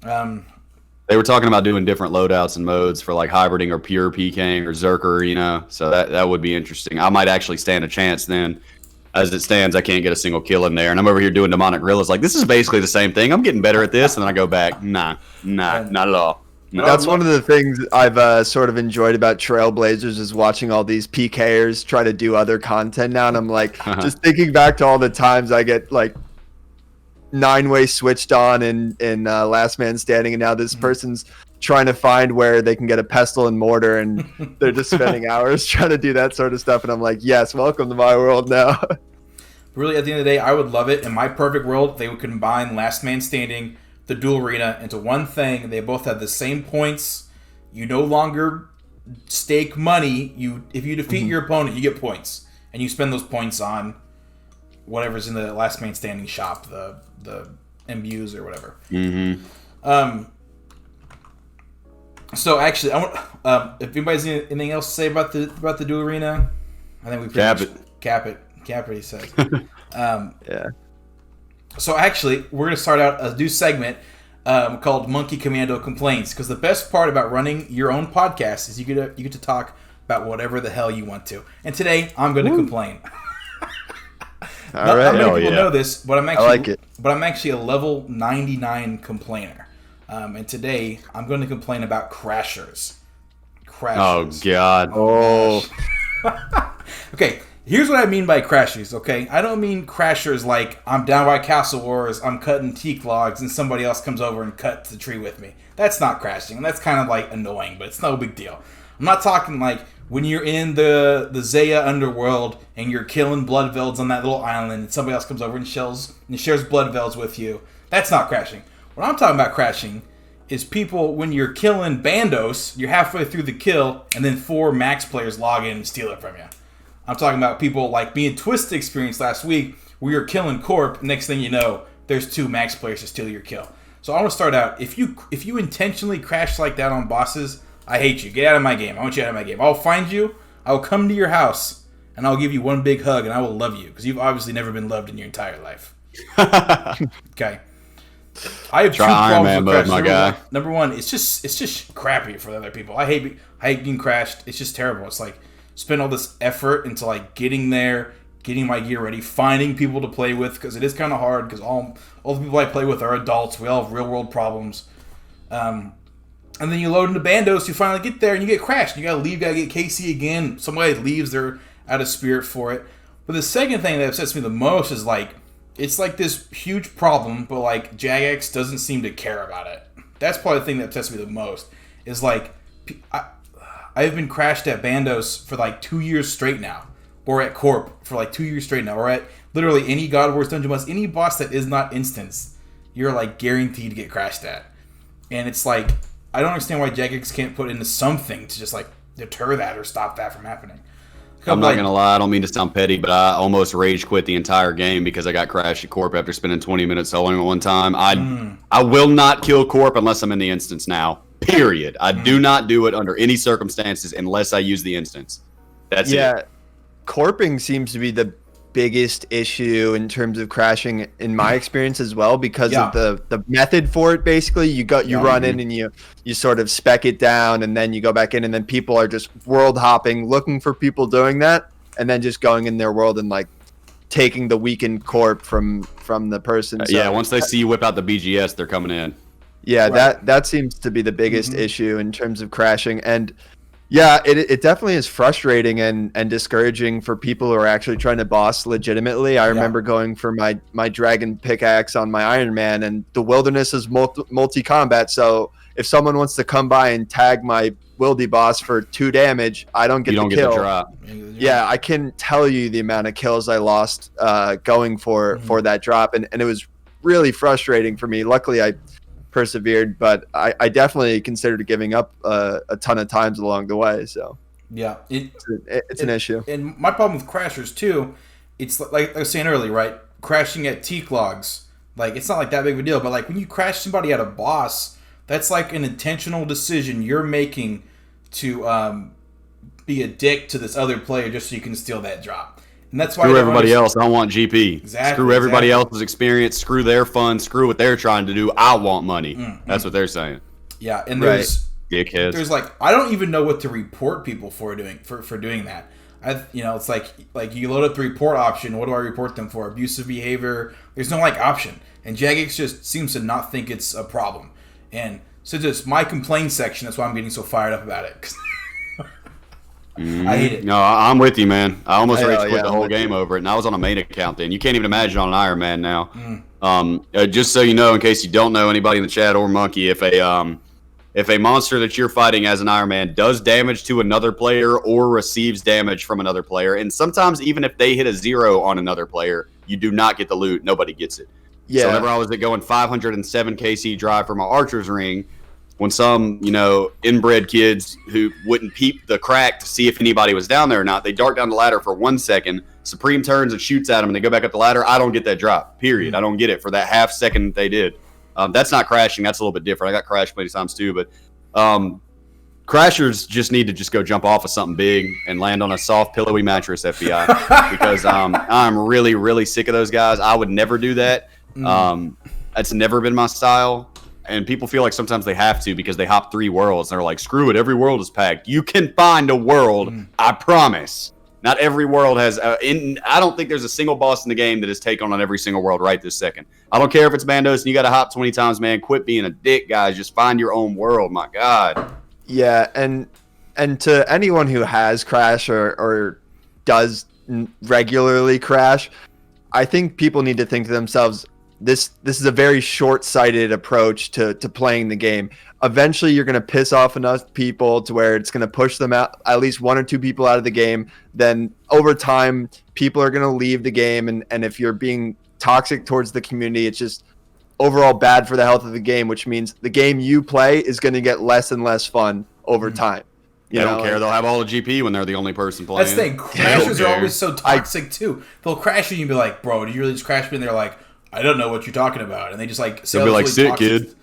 They were talking about doing different loadouts and modes for like hybriding or pure PKing or Zerker, so that would be interesting. I might actually stand a chance then. As it stands, I can't get a single kill in there. And I'm over here doing demonic gorillas. Like, this is basically the same thing. I'm getting better at this. And then I go back. Nah, not at all. No. That's one of the things I've sort of enjoyed about Trailblazers is watching all these PKers try to do other content now. And I'm like, just thinking back to all the times I get like 9-way switched on in Last Man Standing, and now this person's trying to find where they can get a pestle and mortar, and they're just spending hours trying to do that sort of stuff. And I'm like, yes, welcome to my world now. Really, at the end of the day, I would love it. In my perfect world, they would combine Last Man Standing, the Duel Arena, into one thing. They both have the same points. You no longer stake money. If you defeat your opponent, you get points, and you spend those points on whatever's in the Last Man Standing shop, the MBUs or whatever. So actually, I want if anybody's anything else to say about the Duel Arena, I think we cap it. He says. Yeah. So actually, we're gonna start out a new segment called Monkey Commando Complaints, because the best part about running your own podcast is you get to talk about whatever the hell you want to. And today, I'm going to complain. All right. Not many people know this, but I'm actually I like it. But I'm actually a level 99 complainer. And today, I'm going to complain about crashers. Oh God. Oh. Okay, here's what I mean by crashers, okay? I don't mean crashers like I'm down by Castle Wars, I'm cutting teak logs, and somebody else comes over and cuts the tree with me. That's not crashing, and that's kind of like annoying, but it's no big deal. I'm not talking like when you're in the Zaya underworld and you're killing blood velds on that little island and somebody else comes over and shares blood velds with you. That's not crashing. What I'm talking about crashing is people when you're killing bandos, you're halfway through the kill, and then 4 max players log in and steal it from you. I'm talking about people like me and Twist experienced last week. We were killing Corp. Next thing you know, there's 2 max players to steal your kill. So I want to start out. If you intentionally crash like that on bosses, I hate you. Get out of my game. I want you out of my game. I'll find you. I will come to your house, and I'll give you one big hug, and I will love you, because you've obviously never been loved in your entire life. Okay. I have 2 problems with crash. Number one, it's just crappy for the other people. I hate being crashed. It's just terrible. It's like spend all this effort into like getting there, getting my gear ready, finding people to play with, because it is kind of hard, because all the people I play with are adults. We all have real world problems. And then you load into bandos, you finally get there, and you get crashed. You gotta leave, you gotta get KC again. Somebody leaves, they're out of spirit for it. But the second thing that upsets me the most is like, it's like this huge problem, but like Jagex doesn't seem to care about it. That's probably the thing that upsets me the most. Is like, I've been crashed at bandos for like 2 years straight now, or at Corp for like 2 years straight now, or at literally any God Wars Dungeon Boss, any boss that is not instance, you're like guaranteed to get crashed at. And it's like, I don't understand why Jagex can't put into something to just like deter that or stop that from happening. I'm not gonna lie, I don't mean to sound petty, but I almost rage quit the entire game because I got crashed at Corp after spending 20 minutes soloing at one time. I will not kill Corp unless I'm in the instance now. Period. I do not do it under any circumstances unless I use the instance. That's it. Yeah, Corping seems to be the biggest issue in terms of crashing in my experience as well, because of the method for it. Basically, you run in and you sort of spec it down, and then you go back in, and then people are just world hopping looking for people doing that, and then just going in their world and like taking the weakened Corp from the person. So, once they see you whip out the BGS, they're coming in. Yeah, right. that seems to be the biggest issue in terms of crashing. And yeah, it definitely is frustrating and discouraging for people who are actually trying to boss legitimately. I remember going for my dragon pickaxe on my Iron Man, and the wilderness is multi-combat, so if someone wants to come by and tag my wildy boss for 2 damage, I don't get the kill. Get the drop. Yeah, I can tell you the amount of kills I lost going for that drop, and it was really frustrating for me. Luckily, I persevered, but I definitely considered giving up a ton of times along the way. So yeah, it's an issue. And my problem with crashers too, it's like I was saying earlier, right? Crashing at teak logs, like it's not like that big of a deal. But like when you crash somebody at a boss, that's like an intentional decision you're making to be a dick to this other player just so you can steal that drop. And that's why screw everybody else. I don't want GP. Exactly. Screw everybody else's experience. Screw their fun. Screw what they're trying to do. I want money. That's what they're saying. Yeah, and there's dickheads. There's like I don't even know what to report people for doing that. It's like you load up the report option. What do I report them for? Abusive behavior. There's no like option, and Jagex just seems to not think it's a problem. And so just my complaint section. That's why I'm getting so fired up about it. I hate it. No, I'm with you, man. I almost rage quit the whole game over it, and I was on a main account then. You can't even imagine on an Iron Man now. Just so you know, in case you don't know, anybody in the chat or Monkey, if a monster that you're fighting as an Iron Man does damage to another player or receives damage from another player, and sometimes even if they hit a 0 on another player, you do not get the loot. Nobody gets it. Yeah. So whenever I was going 507 KC drive for my Archer's Ring, when some, inbred kids who wouldn't peep the crack to see if anybody was down there or not, they dart down the ladder for 1 second, Supreme turns and shoots at them, and they go back up the ladder. I don't get that drop, period. I don't get it for that half second that they did. That's not crashing. That's a little bit different. I got crashed many times too, but Crashers just need to just go jump off of something big and land on a soft, pillowy mattress, FBI, because I'm really, really sick of those guys. I would never do that. That's never been my style. And people feel like sometimes they have to because they hop 3 worlds. And they're like, screw it, every world is packed. You can find a world, I promise. Not every world has... I don't think there's a single boss in the game that is taken on every single world right this second. I don't care if it's Bandos and you got to hop 20 times, man. Quit being a dick, guys. Just find your own world, my God. Yeah, and to anyone who has crashed or does regularly crash, I think people need to think to themselves, this is a very short-sighted approach to playing the game. Eventually, you're going to piss off enough people to where it's going to push them out, at least 1 or 2 people out of the game. Then over time, people are going to leave the game, and if you're being toxic towards the community, it's just overall bad for the health of the game, which means the game you play is going to get less and less fun over time. They don't care. They'll have all the GP when they're the only person playing. That's the thing. Crashers are always so toxic, too. They'll crash you and you'll be like, bro, did you really just crash me? And they're like, I don't know what you're talking about. And they just like... They'll be like, sit, kid.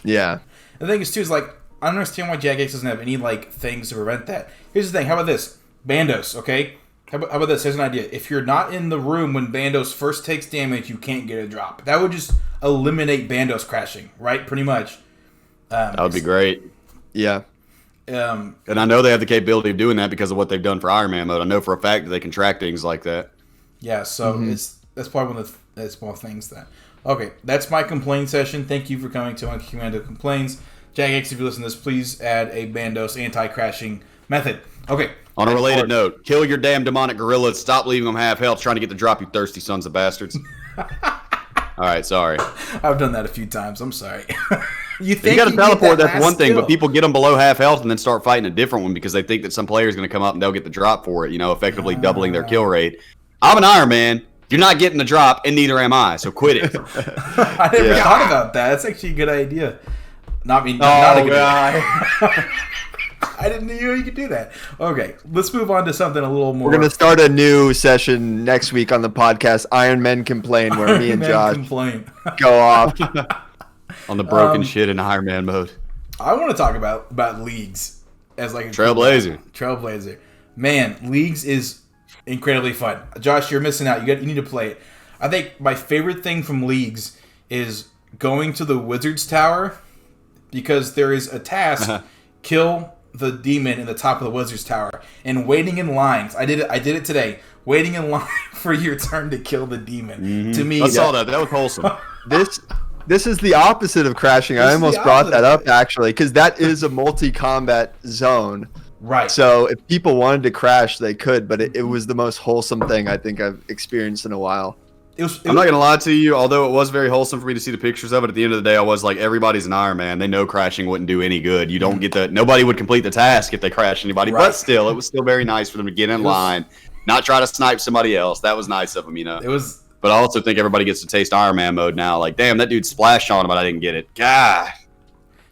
Yeah. The thing is, too, is like, I don't understand why Jagex doesn't have any, like, things to prevent that. Here's the thing. How about this? Bandos, okay? How about this? Here's an idea. If you're not in the room when Bandos first takes damage, you can't get a drop. That would just eliminate Bandos crashing, right? Pretty much. That would be great. Yeah. And I know they have the capability of doing that because of what they've done for Iron Man mode. I know for a fact that they can track things like that. Yeah, so that's probably one of the small things that... Okay, that's my complaint session. Thank you for coming to my Commando Complaints. Jagex, if you listen to this, please add a Bandos anti-crashing method. Okay. On a related note, kill your damn demonic gorillas. Stop leaving them half health trying to get the drop, you thirsty sons of bastards. All right, sorry. I've done that a few times. I'm sorry. You got to teleport, that's one thing, but people get them below half health and then start fighting a different one because they think that some player is going to come up and they'll get the drop for it, effectively doubling their kill rate. I'm an Iron Man. You're not getting the drop, and neither am I, so quit it. I never thought about that. That's actually a good idea. Not a good idea. I didn't know you could do that. Okay, let's move on to something a little more. We're going to start a new session next week on the podcast, Iron Men Complain, where me and Josh go off. On the broken shit in Iron Man mode. I want to talk about leagues as like a Trailblazer. Man, leagues is incredibly fun. Josh, you're missing out. You need to play it. I think my favorite thing from leagues is going to the Wizard's Tower because there is a task, kill the demon in the top of the Wizard's Tower, and waiting in lines. I did it today. Waiting in line for your turn to kill the demon. Mm-hmm. To me, I saw that. That was wholesome. This is the opposite of crashing. I almost brought that up actually because that is a multi-combat zone. Right. So if people wanted to crash, they could, but it was the most wholesome thing I think I've experienced in a while. I'm not going to lie to you, although it was very wholesome for me to see the pictures of it, at the end of the day, I was like, everybody's an Iron Man. They know crashing wouldn't do any good. You don't get nobody would complete the task if they crash anybody, but still, it was still very nice for them to get in line, not try to snipe somebody else. That was nice of them, It was. But I also think everybody gets to taste Iron Man mode now. Like, damn, that dude splashed on him, but I didn't get it. God.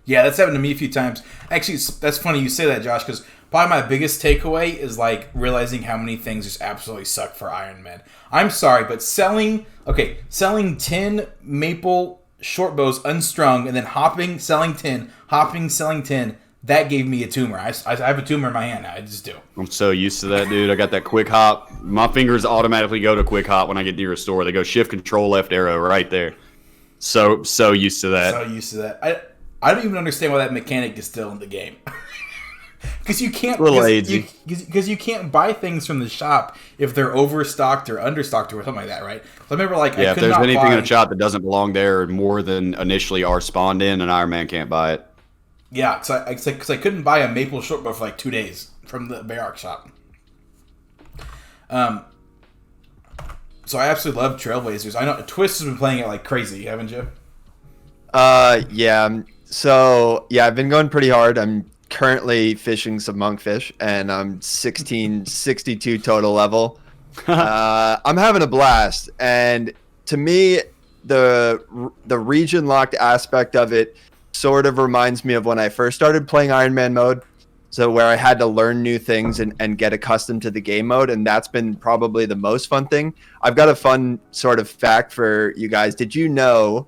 Yeah, that's happened to me a few times. Actually, that's funny you say that, Josh, because probably my biggest takeaway is like realizing how many things just absolutely suck for Iron Man. I'm sorry, but selling 10 maple short bows unstrung and then selling 10, that gave me a tumor. I have a tumor in my hand now. I just do. I'm so used to that, dude. I got that quick hop. My fingers automatically go to quick hop when I get near a store. They go shift, control, left arrow right there. So used to that. I don't even understand why that mechanic is still in the game. Because you can't, because you can't buy things from the shop if they're overstocked or understocked or something like that, right? So I remember, if there's anything in a shop that doesn't belong there more than initially are spawned in, an Iron Man can't buy it. Yeah, because I couldn't buy a maple shortbow for like 2 days from the Bayark shop. So I absolutely love Trailblazers. I know Twist has been playing it like crazy, haven't you? Yeah. So I've been going pretty hard. I'm currently fishing some monkfish, and I'm 1662 total level. I'm having a blast, and to me, the region locked aspect of it sort of reminds me of when I first started playing Iron Man mode. So where I had to learn new things and get accustomed to the game mode, and that's been probably the most fun thing. I've got a fun sort of fact for you guys. Did you know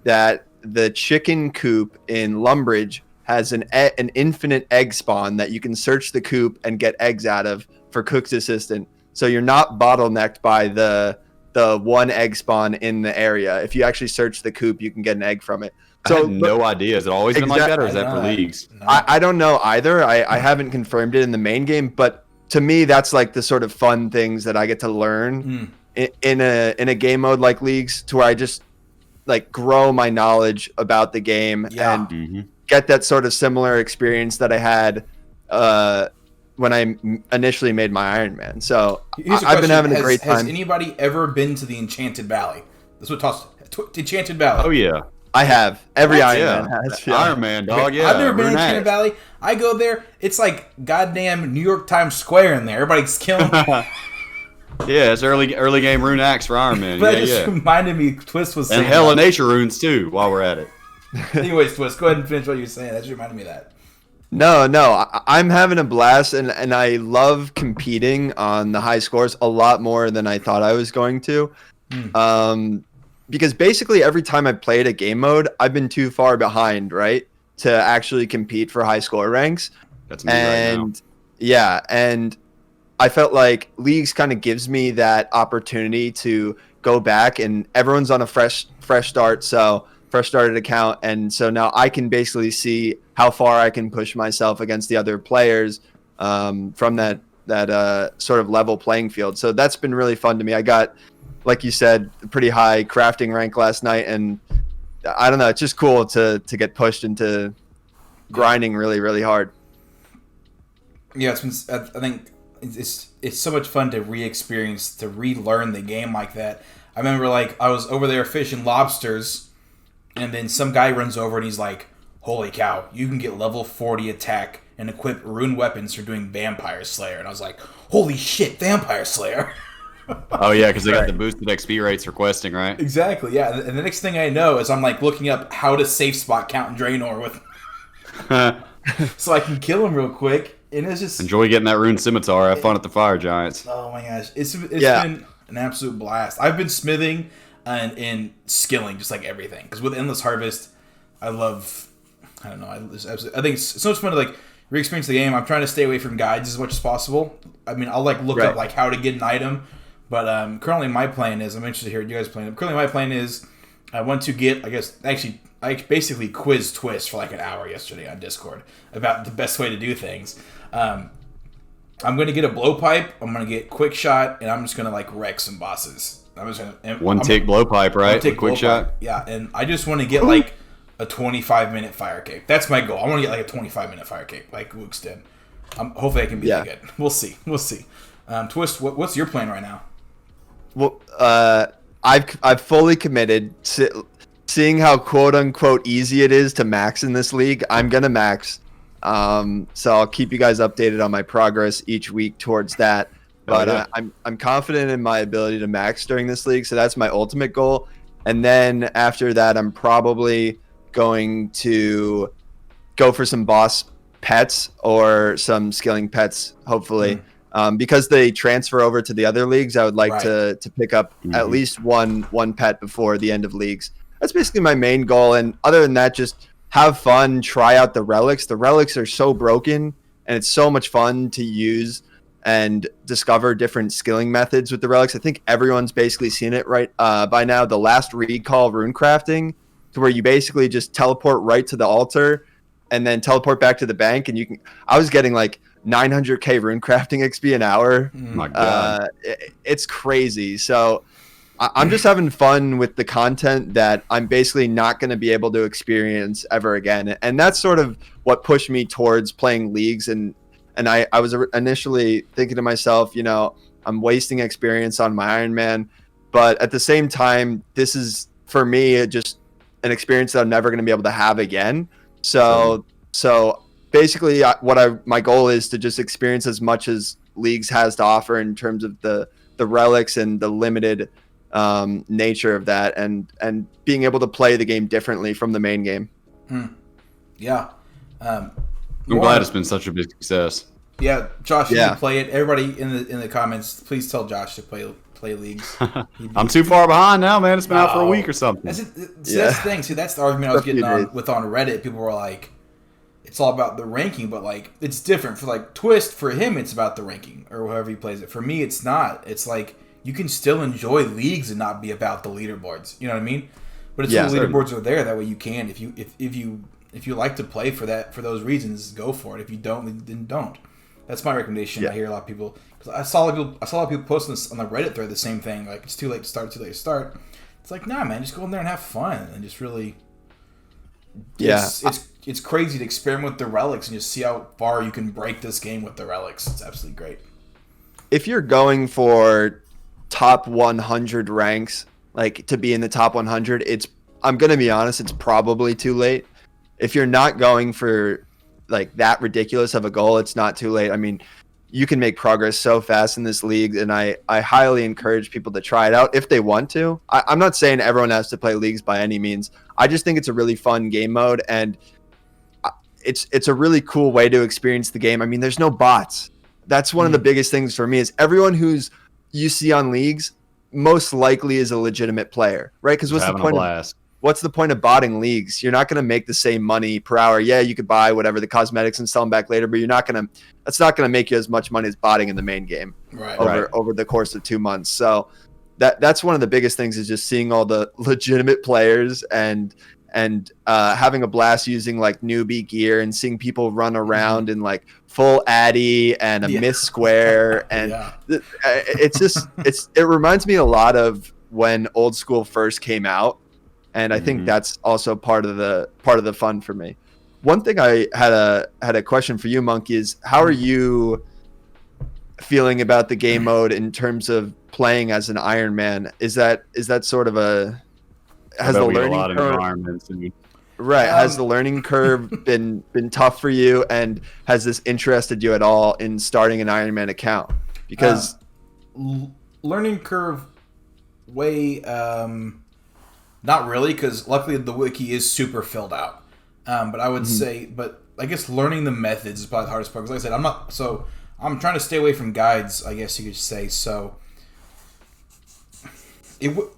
that the chicken coop in Lumbridge has an infinite egg spawn that you can search the coop and get eggs out of for Cook's Assistant. So you're not bottlenecked by the one egg spawn in the area. If you actually search the coop, you can get an egg from it. So I had no idea. Has it always been like that, or is that for leagues? No. I don't know either. I haven't confirmed it in the main game, but to me, that's like the sort of fun things that I get to learn in a game mode like leagues, to where I just like grow my knowledge about the game and get that sort of similar experience that I had when I initially made my Iron Man. So I've been having a great time. Has anybody ever been to the Enchanted Valley? That's what tossed Enchanted Valley. Oh yeah, I have. Every Iron Man has. Yeah. Iron Man, dog. Yeah, I've never been to Enchanted Valley. I go there. It's like goddamn New York Times Square in there. Everybody's killing. Yeah, it's early game rune axe for Iron Man. But it just reminded me. Twist was saying and Hell of Nature runes too. While we're at it. Anyways, Twist, go ahead and finish what you were saying. That just reminded me of that. No, I'm having a blast, and I love competing on the high scores a lot more than I thought I was going to. Because basically every time I've played a game mode, I've been too far behind, right, to actually compete for high score ranks. That's me right now. Yeah, and I felt like leagues kind of gives me that opportunity to go back, and everyone's on a fresh start, so fresh started account, and so now I can basically see how far I can push myself against the other players from that sort of level playing field. So that's been really fun to me. I got, like you said, a pretty high crafting rank last night, and I don't know, it's just cool to get pushed into grinding really, really hard. Yeah, it's been. I think it's so much fun to re-experience, to relearn the game like that. I remember, like, I was over there fishing lobsters, and then some guy runs over and he's like, "Holy cow, you can get level 40 attack and equip rune weapons for doing Vampire Slayer." And I was like, "Holy shit, Vampire Slayer!" Oh yeah, because they got the boosted XP rates for questing, right? Exactly, yeah. And the next thing I know is I'm like looking up how to safe spot Count Draenor with, so I can kill him real quick. And it's just enjoy getting that rune scimitar. Have fun at the fire giants. Oh my gosh, it's been an absolute blast. I've been smithing and skilling just like everything, because with Endless Harvest, I don't know. I think it's so much fun to like re-experience the game. I'm trying to stay away from guides as much as possible. I mean, I'll like look up like how to get an item, but currently my plan is, I'm interested to hear what you guys playing. Currently my plan is I want to get, I basically quizzed Twist for like an hour yesterday on Discord about the best way to do things. I'm going to get a blowpipe, I'm going to get quick shot, and I'm just going to like wreck some bosses. I'm just going to one-tick blowpipe, right? Quick shot. Yeah, and I just want to get like a 25-minute fire cape. That's my goal. I want to get like a 25-minute fire cape, like Luke's did. Hopefully I can be that good. We'll see. Twist, what's your plan right now? Well, I've fully committed. Seeing how quote-unquote easy it is to max in this league, I'm going to max. So I'll keep you guys updated on my progress each week towards that. But I'm confident in my ability to max during this league, so that's my ultimate goal. And then after that, I'm probably going to go for some boss pets or some skilling pets, hopefully. Because they transfer over to the other leagues, I would like to pick up at least one pet before the end of leagues. That's basically my main goal. And other than that, just have fun, try out the relics. The relics are so broken, and it's so much fun to use and discover different skilling methods with the relics. I think everyone's basically seen it by now. The last recall rune crafting, to where you basically just teleport right to the altar and then teleport back to the bank, and I was getting like 900k rune crafting XP an hour. My God. It's crazy. So I'm just having fun with the content that I'm basically not going to be able to experience ever again. And that's sort of what pushed me towards playing leagues. And I was initially thinking to myself, I'm wasting experience on my Iron Man. But at the same time, this is, for me, just an experience that I'm never going to be able to have again. So basically, my goal is to just experience as much as leagues has to offer in terms of the relics and the limited nature of that, and being able to play the game differently from the main game. Yeah. I'm glad it's been such a big success. Yeah, Josh, you can play it. Everybody in the comments, please tell Josh to play leagues. I'm too far behind now, man. It's been out for a week or something. That's the thing. See, that's the argument I was getting on Reddit. People were like, it's all about the ranking, but like it's different for like Twist. For him, it's about the ranking or however he plays it. For me, it's not. It's like you can still enjoy leagues and not be about the leaderboards. You know what I mean? But it's the leaderboards are there. That way you can. If you like to play for those reasons, go for it. If you don't, then don't. That's my recommendation. Yeah. I hear a lot of people. Cause I saw a lot of people posting this on the Reddit thread. The same thing. Like it's too late to start. Too late to start. It's like, nah, man. Just go in there and have fun and just really. Yeah. It's crazy to experiment with the relics and just see how far you can break this game with the relics. It's absolutely great. If you're going for top 100 ranks, like to be in the top 100, I'm going to be honest, it's probably too late. If you're not going for like that ridiculous of a goal, it's not too late. I mean, you can make progress so fast in this league, and I highly encourage people to try it out if they want to. I'm not saying everyone has to play leagues by any means. I just think it's a really fun game mode, and it's a really cool way to experience the game. I mean, there's no bots. That's one of the biggest things for me is everyone who's you see on leagues most likely is a legitimate player, right? Because what's the point of botting leagues? You're not going to make the same money per hour. Yeah, you could buy whatever the cosmetics and sell them back later, but that's not going to make you as much money as botting in the main game over the course of 2 months. So that's one of the biggest things is just seeing all the legitimate players and having a blast using like newbie gear and seeing people run around in like full addy and a miss square. And it reminds me a lot of when Old School first came out. And I think that's also part of the fun for me. One thing I had a question for you, Monkey, is how are you feeling about the game mode in terms of playing as an Iron Man? Is that sort of has the learning curve has the learning curve been tough for you, and has this interested you at all in starting an Iron Man account? Because learning curve way not really, because luckily the wiki is super filled out. But I would say, but I guess learning the methods is probably the hardest part. Because like I said, I'm trying to stay away from guides, I guess you could say. So the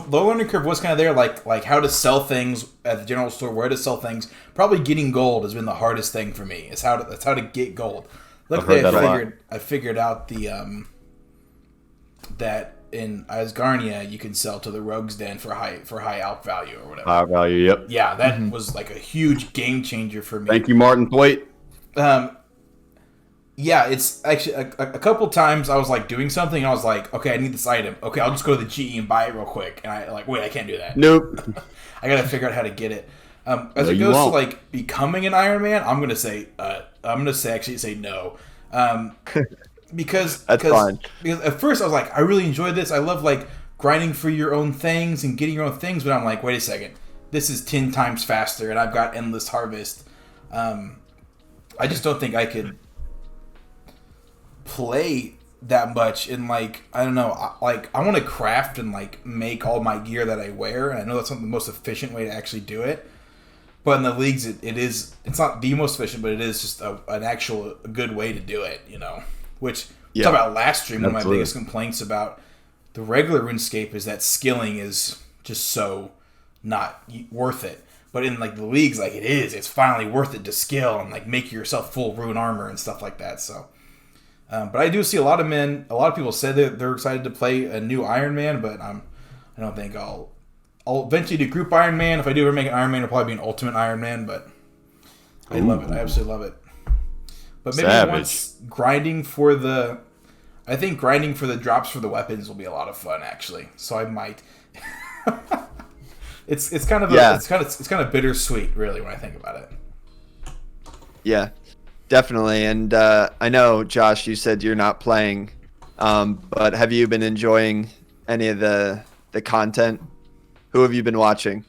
learning curve was kind of there, like how to sell things at the general store, where to sell things. Probably getting gold has been the hardest thing for me. That's how to get gold. Luckily, I figured out the that in Asgarnia you can sell to the Rogue's Den for high alp value or whatever. High value, yep. Yeah, that was like a huge game changer for me. Thank you, Martin Thwaite. Yeah, it's actually a couple times I was like doing something and I was like, okay, I need this item. Okay, I'll just go to the GE and buy it real quick. And I like, wait, I can't do that. Nope. I gotta figure out how to get it. As it goes to like becoming an Iron Man, I'm gonna say no. Because at first I was like, I really enjoyed this. I love like grinding for your own things and getting your own things, but I'm like, wait a second, this is 10 times faster and I've got endless harvest. I just don't think I could play that much in like, I don't know, I want to craft and like make all my gear that I wear, and I know that's not the most efficient way to actually do it. But in the leagues, it's not the most efficient, but it is just a good way to do it, you know. Which, talk about last stream, one of my biggest complaints about the regular RuneScape is that skilling is just so not worth it. But in like the leagues, like it's finally worth it to skill and like make yourself full rune armor and stuff like that. So, but I do see a lot of people said that they're excited to play a new Iron Man, but I don't think I'll eventually do group Iron Man. If I do ever make an Iron Man, it'll probably be an Ultimate Iron Man. But I love it. I absolutely love it. But maybe once grinding for the drops for the weapons will be a lot of fun actually. So I might. It's kind of bittersweet really when I think about it. Yeah, definitely. And I know, Josh, you said you're not playing, but have you been enjoying any of the content? Who have you been watching?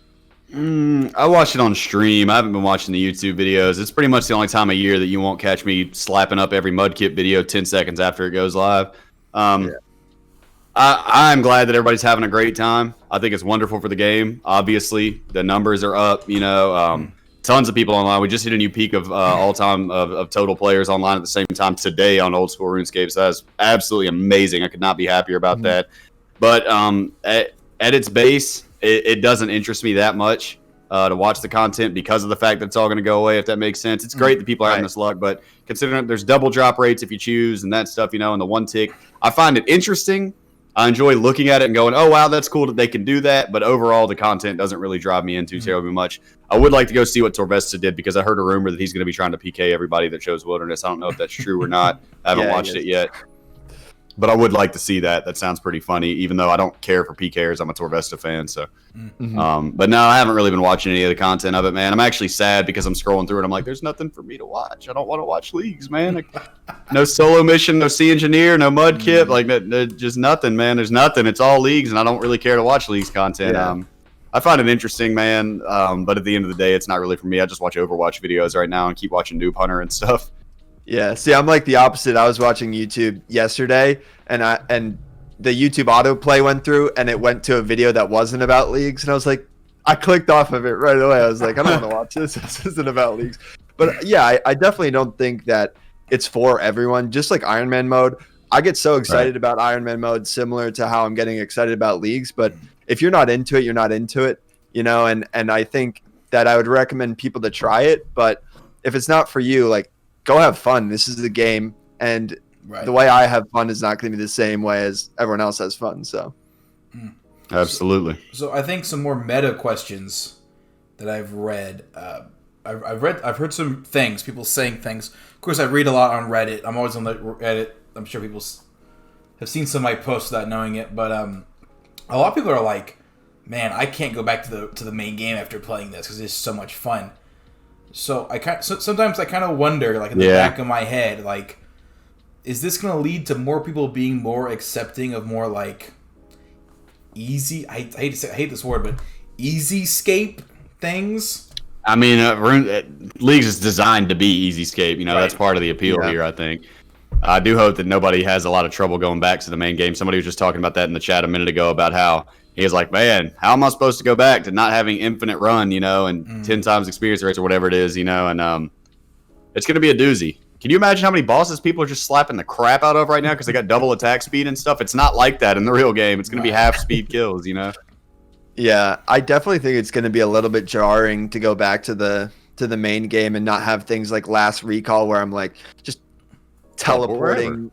I watch it on stream. I haven't been watching the YouTube videos. It's pretty much the only time of year that you won't catch me slapping up every Mudkip video 10 seconds after it goes live. I'm glad that everybody's having a great time. I think it's wonderful for the game. Obviously, the numbers are up. You know, tons of people online. We just hit a new peak of all-time of total players online at the same time today on Old School Runescape. So that's absolutely amazing. I could not be happier about that. But at its base, it doesn't interest me that much. to watch the content because of the fact that it's all going to go away, if that makes sense. It's great that people are having this luck, but considering there's double drop rates if you choose and that stuff, and the one tick, I find it interesting. I enjoy looking at it and going, oh, wow, that's cool that they can do that. But overall, the content doesn't really drive me into terribly much. I would like to go see what Torvesta did because I heard a rumor that he's going to be trying to PK everybody that chose Wilderness. I don't know if that's true or not. I haven't watched it yet. But I would like to see that. That sounds pretty funny, even though I don't care for PKers. I'm a Torvesta fan. So, but no, I haven't really been watching any of the content of it, man. I'm actually sad because I'm scrolling through it. I'm like, there's nothing for me to watch. I don't want to watch leagues, man. Like, no solo mission, no sea engineer, no mud kit. Like, just nothing, man. There's nothing. It's all leagues, and I don't really care to watch leagues content. I find it interesting, man. But at the end of the day, it's not really for me. I just watch Overwatch videos right now and keep watching Noob Hunter and stuff. Yeah, see, I'm like the opposite. I was watching YouTube yesterday, and the YouTube autoplay went through, and it went to a video that wasn't about leagues, and I was like, I clicked off of it right away. I was like, I don't want to watch this. This isn't about leagues. But yeah, I definitely don't think that it's for everyone. Just like Iron Man mode, I get so excited about Iron Man mode, similar to how I'm getting excited about leagues. But if you're not into it, you're not into it, And I think that I would recommend people to try it. But if it's not for you, like, go have fun. This is the game, and the way I have fun is not going to be the same way as everyone else has fun. So, absolutely. So I think some more meta questions that I've read. I've heard some things, people saying things. Of course, I read a lot on Reddit. I'm always on the Reddit. I'm sure people have seen some of my posts without knowing it, but a lot of people are like, "Man, I can't go back to the main game after playing this because it's so much fun." So sometimes I kind of wonder, like in the back of my head, like, is this going to lead to more people being more accepting of more like easy? I hate this word, but easy-scape things. I mean, Leagues is designed to be easy-scape. That's part of the appeal here. I think. I do hope that nobody has a lot of trouble going back to the main game. Somebody was just talking about that in the chat a minute ago about how. He was like, man, how am I supposed to go back to not having infinite run, and 10 times experience rates or whatever it is, and it's going to be a doozy. Can you imagine how many bosses people are just slapping the crap out of right now because they got double attack speed and stuff? It's not like that in the real game. It's going to be half speed kills, Yeah, I definitely think it's going to be a little bit jarring to go back to the main game and not have things like Last Recall where I'm like just teleporting.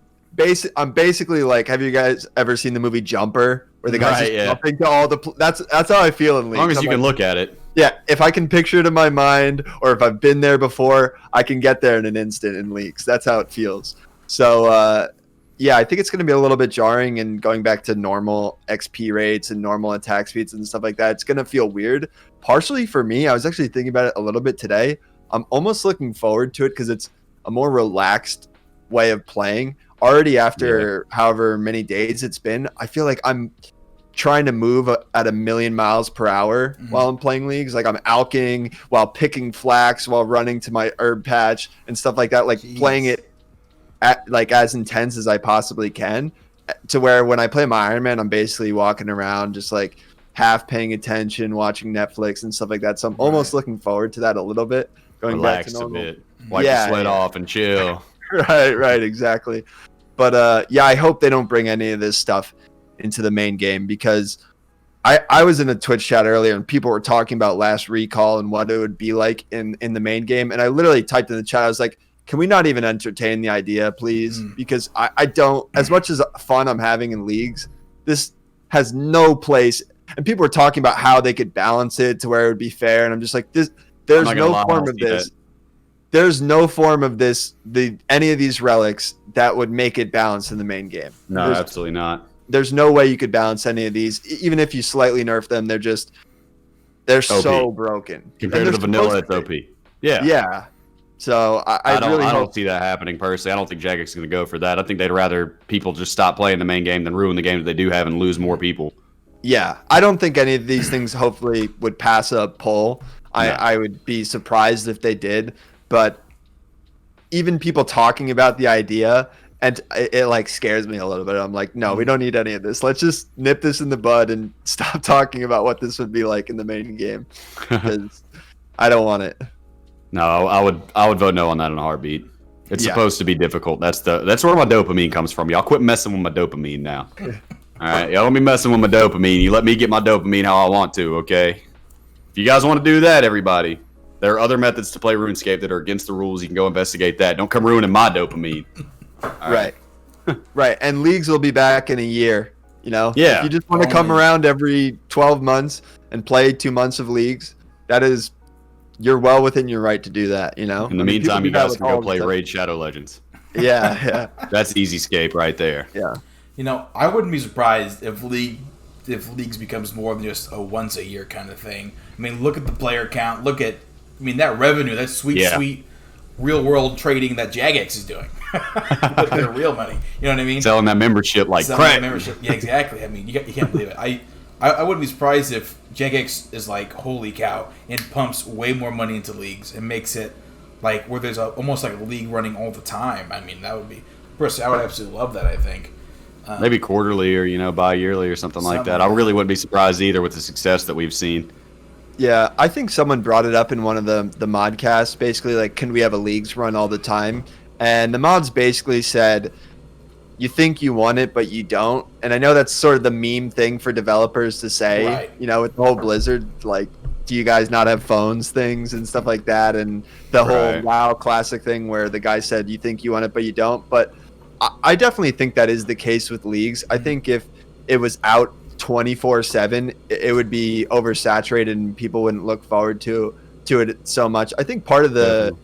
I'm basically like, have you guys ever seen the movie Jumper? Where the guy's just jumping to all the... That's how I feel in League. As long as you can look at it. Yeah, if I can picture it in my mind, or if I've been there before, I can get there in an instant in Leagues. That's how it feels. So, I think it's going to be a little bit jarring, and going back to normal XP rates and normal attack speeds and stuff like that, it's going to feel weird. Partially for me, I was actually thinking about it a little bit today. I'm almost looking forward to it because it's a more relaxed way of playing. Already after however many days it's been, I feel like I'm trying to move at 1,000,000 miles per hour while I'm playing leagues. Like I'm alking while picking flax while running to my herb patch and stuff like that. Like playing it at like as intense as I possibly can, to where when I play my Iron Man, I'm basically walking around just like half paying attention, watching Netflix and stuff like that. So I'm almost looking forward to that a little bit. Going Relax back to normal. a bit, wipe the sweat off and chill. Right, exactly. But I hope they don't bring any of this stuff into the main game, because I was in a Twitch chat earlier and people were talking about Last Recall and what it would be like in the main game, and I literally typed in the chat, I was like, can we not even entertain the idea, please? Because I don't, as much as fun I'm having in Leagues, this has no place. And people were talking about how they could balance it to where it would be fair, and I'm just like, there's no form of this. There's no form of this, any of these relics that would make it balance in the main game. No, absolutely not. There's no way you could balance any of these. Even if you slightly nerf them, they're so broken. Compared to the vanilla, it's OP. Yeah. Yeah. So I don't see that happening personally. I don't think Jagex is going to go for that. I think they'd rather people just stop playing the main game than ruin the game that they do have and lose more people. Yeah. I don't think any of these things hopefully would pass a poll. I would be surprised if they did. But even people talking about the idea, and it like scares me a little bit. I'm like, no, we don't need any of this. Let's just nip this in the bud and stop talking about what this would be like in the main game, because I don't want it. No, I would vote no on that in a heartbeat. It's supposed to be difficult. That's where my dopamine comes from. Y'all quit messing with my dopamine now. All right, y'all don't be messing with my dopamine. You let me get my dopamine how I want to, okay? If you guys want to do that, everybody, there are other methods to play RuneScape that are against the rules. You can go investigate that. Don't come ruining my dopamine. Right. Right. And leagues will be back in a year. Yeah. If you just want to come around every 12 months and play 2 months of leagues, you're well within your right to do that. In the meantime, you guys can go play Raid Shadow Legends. Yeah. That's easy scape right there. Yeah. I wouldn't be surprised if leagues becomes more than just a once a year kind of thing. I mean, look at the player count. Look at, that revenue, that sweet real world trading that Jagex is doing. With their real money. You know what I mean? Selling that membership like crack. Yeah, exactly. I mean, you can't believe it. I wouldn't be surprised if Jagex is like, holy cow, and pumps way more money into leagues and makes it like where there's almost like a league running all the time. I mean, that would be, personally, I would absolutely love that, I think. Maybe quarterly or, bi-yearly or something like that. I really wouldn't be surprised either with the success that we've seen. Yeah, I think someone brought it up in one of the modcasts, basically like, can we have a leagues run all the time? And the mods basically said, you think you want it, but you don't. And I know that's sort of the meme thing for developers to say, right. With the whole Blizzard, like, do you guys not have phones things and stuff like that? And the whole WoW Classic thing where the guy said, you think you want it, but you don't. But I definitely think that is the case with leagues. I think if it was out 24/7, it would be oversaturated and people wouldn't look forward to it so much. I think part of the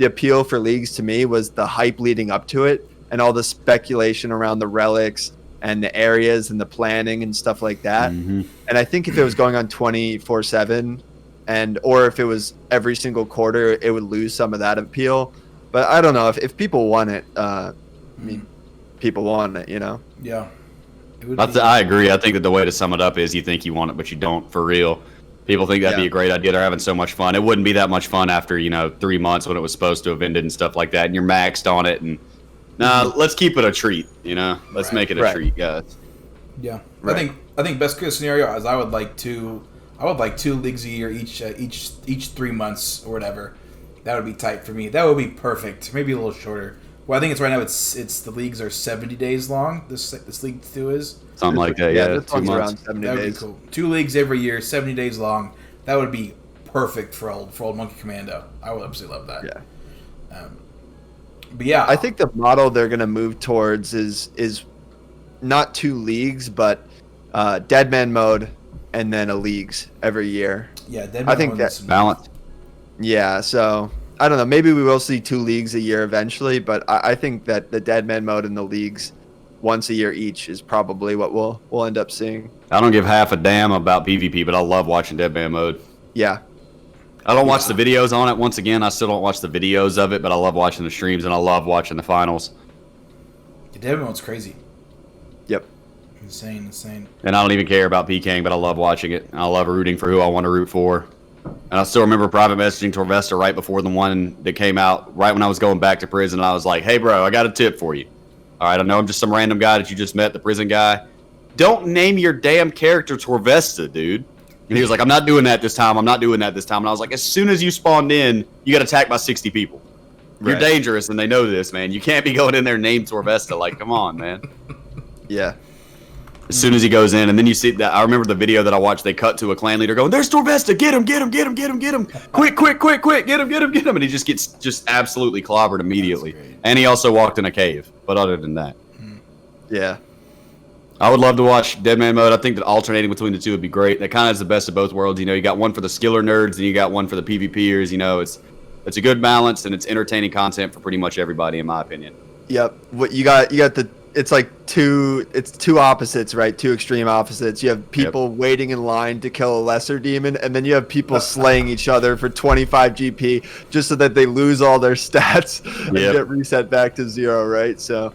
appeal for leagues to me was the hype leading up to it and all the speculation around the relics and the areas and the planning and stuff like that. Mm-hmm. And I think if it was going on 24/7 or if it was every single quarter, it would lose some of that appeal. But I don't know if people want it. People want it, Yeah. I agree. I think that the way to sum it up is you think you want it, but you don't for real. People think that'd be a great idea. They're having so much fun. It wouldn't be that much fun after, 3 months when it was supposed to have ended and stuff like that, and you're maxed on it. And let's keep it a treat, Let's make it a treat, guys. Yeah. Right. I think best case scenario is I would like 2 leagues a year each 3 months or whatever. That would be tight for me. That would be perfect. Maybe a little shorter. Well, I think it's right now. It's the leagues are 70 days long. This league 2 is something like that. Yeah, this 2 months. Around 70 that would days. be cool. 2 leagues every year, 70 days long. That would be perfect for old Monkey Commando. I would absolutely love that. Yeah. But yeah, I think the model they're going to move towards is not 2 leagues, but Deadman mode and then a leagues every year. Yeah, Deadman I think mode that's balance. Yeah, so I don't know. Maybe we will see 2 leagues a year eventually, but I think that the Deadman mode and the leagues once a year each is probably what we'll end up seeing. I don't give half a damn about PvP, but I love watching Deadman mode. Yeah. I don't watch the videos on it. Once again, I still don't watch the videos of it, but I love watching the streams and I love watching the finals. The Deadman mode's crazy. Yep. Insane. And I don't even care about PKing, but I love watching it. I love rooting for who I want to root for. And I still remember private messaging Torvesta right before the one that came out, right when I was going back to prison. And I was like, hey, bro, I got a tip for you. All right, I know I'm just some random guy that you just met, the prison guy. Don't name your damn character Torvesta, dude. And he was like, I'm not doing that this time. And I was like, as soon as you spawned in, you got attacked by 60 people. You're dangerous, and they know this, man. You can't be going in there named Torvesta. Like, come on, man. Yeah. As soon as he goes in, and then you see that. I remember the video that I watched. They cut to a clan leader going, "There's Torvesta! Get him! Quick! Get him!" And he just gets absolutely clobbered immediately. And he also walked in a cave. But other than that, yeah, I would love to watch Deadman mode. I think that alternating between the two would be great. That kind of is the best of both worlds. You got one for the skiller nerds, and you got one for the PvPers. It's a good balance, and it's entertaining content for pretty much everybody, in my opinion. Yep. What you got the. It's like two opposites, right? 2 extreme opposites. You have people waiting in line to kill a lesser demon, and then you have people slaying each other for 25 GP just so that they lose all their stats and get reset back to 0, right? So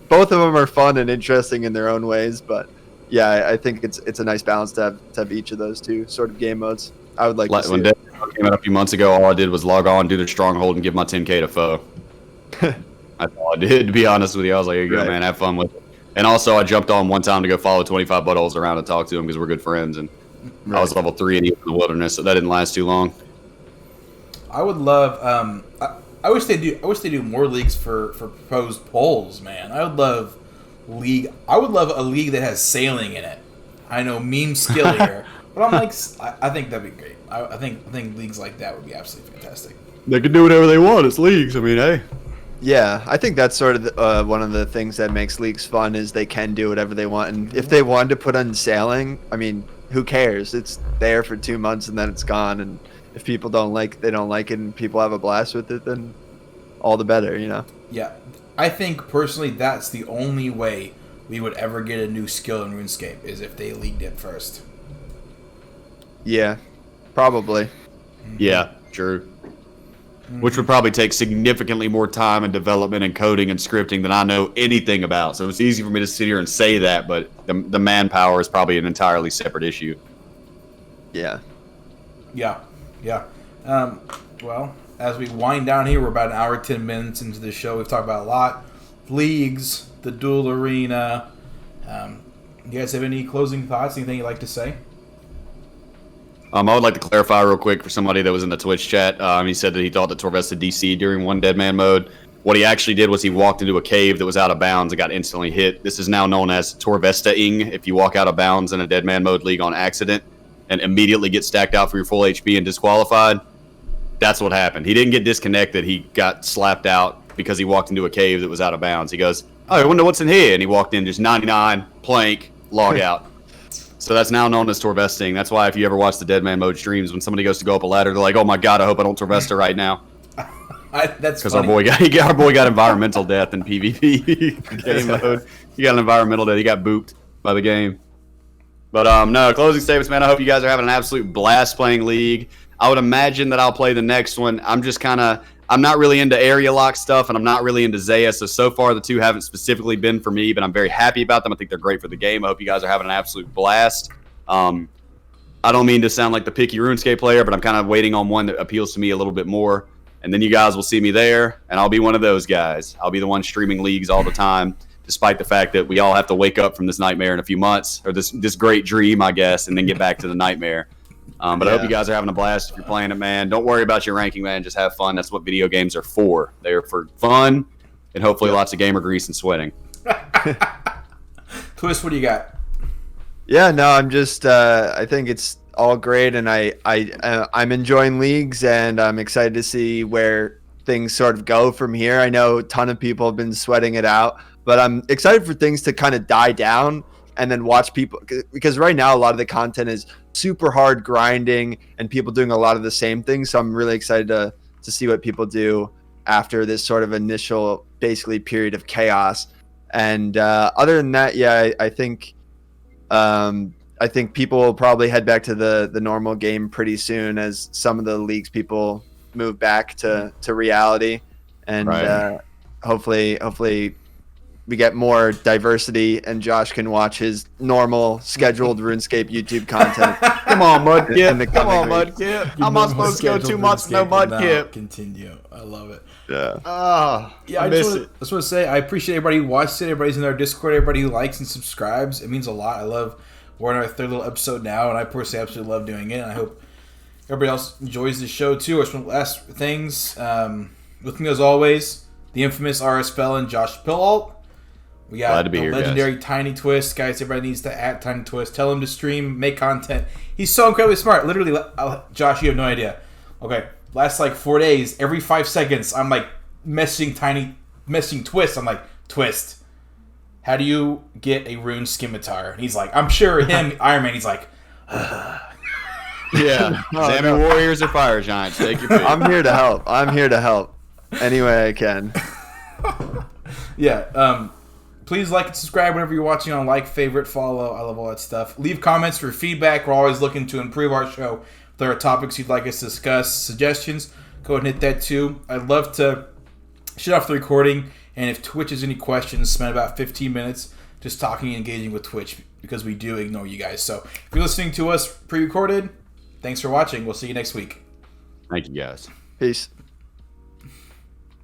both of them are fun and interesting in their own ways, but yeah, I think it's a nice balance to have each of those 2 sort of game modes. I would like to see when Dead came out a few months ago, all I did was log on, do the stronghold, and give my 10K to foe. That's all I did, to be honest with you. I was like, here you go, man, have fun with it. And also, I jumped on one time to go follow 25 buttholes around and talk to him because we're good friends. And I was level 3 and he was in the wilderness, so that didn't last too long. I would love. I wish they do more leagues for proposed polls, man. I would love a league that has sailing in it. I know meme skill here, But I'm like, I think that'd be great. I think leagues like that would be absolutely fantastic. They can do whatever they want. It's leagues. I mean, hey. Yeah, I think that's sort of one of the things that makes leagues fun is they can do whatever they want. And if they wanted to put on sailing, I mean, who cares? It's there for 2 months and then it's gone. And if people don't like it, and people have a blast with it, then all the better, you know? Yeah. I think, personally, that's the only way we would ever get a new skill in RuneScape is if they leagued it first. Yeah, probably. Yeah, true. Which would probably take significantly more time and development and coding and scripting than I know anything about. So it's easy for me to sit here and say that, but the manpower is probably an entirely separate issue. Yeah. Yeah. Well, as we wind down here, we're about an hour, 10 minutes into the show. We've talked about a lot. Leagues, the Duel Arena. You guys have any closing thoughts? Anything you'd like to say? I would like to clarify real quick for somebody that was in the Twitch chat. He said that he thought that Torvesta DC'd during one Deadman mode. What he actually did was he walked into a cave that was out of bounds and got instantly hit. This is now known as Torvesta-ing. If you walk out of bounds in a Deadman mode league on accident and immediately get stacked out for your full HP and disqualified, that's what happened. He didn't get disconnected. He got slapped out because he walked into a cave that was out of bounds. He goes, "Oh, I wonder what's in here." And he walked in just 99, plank, log out. So that's now known as Torvesting. That's why if you ever watch the Deadman mode streams, when somebody goes to go up a ladder, they're like, "Oh my god, I hope I don't Torvesta right now." That's because our boy got environmental death in PvP game mode. He got an environmental death. He got booped by the game. But no, closing statements, man. I hope you guys are having an absolute blast playing League. I would imagine that I'll play the next one. I'm not really into area lock stuff, and I'm not really into Zaya, so far the two haven't specifically been for me, but I'm very happy about them. I think they're great for the game. I hope you guys are having an absolute blast. I don't mean to sound like the picky RuneScape player, but I'm kind of waiting on one that appeals to me a little bit more, and then you guys will see me there, and I'll be one of those guys. I'll be the one streaming leagues all the time, despite the fact that we all have to wake up from this nightmare in a few months, or this great dream, I guess, and then get back to the nightmare. But I hope you guys are having a blast if you're playing it, man. Don't worry about your ranking, man. Just have fun. That's what video games are for. They're for fun and hopefully lots of gamer grease and sweating. Twist, what do you got? Yeah, no, I'm just I think it's all great, and I'm enjoying leagues, and I'm excited to see where things sort of go from here. I know a ton of people have been sweating it out, but I'm excited for things to kind of die down and then watch people, because right now a lot of the content is super hard grinding and people doing a lot of the same things. So I'm really excited to see what people do after this sort of initial basically period of chaos. And other than that, yeah, I think people will probably head back to the normal game pretty soon as some of the leagues people move back to reality, and hopefully we get more diversity and Josh can watch his normal scheduled RuneScape YouTube content. Come on, Mudkip. Come on, Mudkip. How am I supposed to go 2 months no Mudkip? Continue. I love it. Yeah. I just want to say I appreciate everybody who watches it, everybody's in our Discord, everybody who likes and subscribes. It means a lot. I love, we're in our third little episode now, and I personally absolutely love doing it. And I hope everybody else enjoys the show too. I just want to last things. With me as always, the infamous RS Felon, Josh Pillalt. We got the legendary guys. Tiny Twist. Guys, everybody needs to @ Tiny Twist. Tell him to stream, make content. He's so incredibly smart. Literally, Josh, you have no idea. Okay, last like 4 days, every 5 seconds, I'm like messaging Twist. I'm like, Twist, how do you get a rune scimitar? And he's like, I'm sure him, Iron Man, he's like, yeah. Salmon Warriors or Fire Giants. Take your pick. I'm here to help. Any way I can. Yeah. Please like and subscribe whenever you're watching on, like, favorite, follow. I love all that stuff. Leave comments for feedback. We're always looking to improve our show. If there are topics you'd like us to discuss, suggestions, go ahead and hit that too. I'd love to shut off the recording, and if Twitch has any questions, spend about 15 minutes just talking and engaging with Twitch, because we do ignore you guys. So if you're listening to us pre-recorded, thanks for watching. We'll see you next week. Thank you, guys. Peace.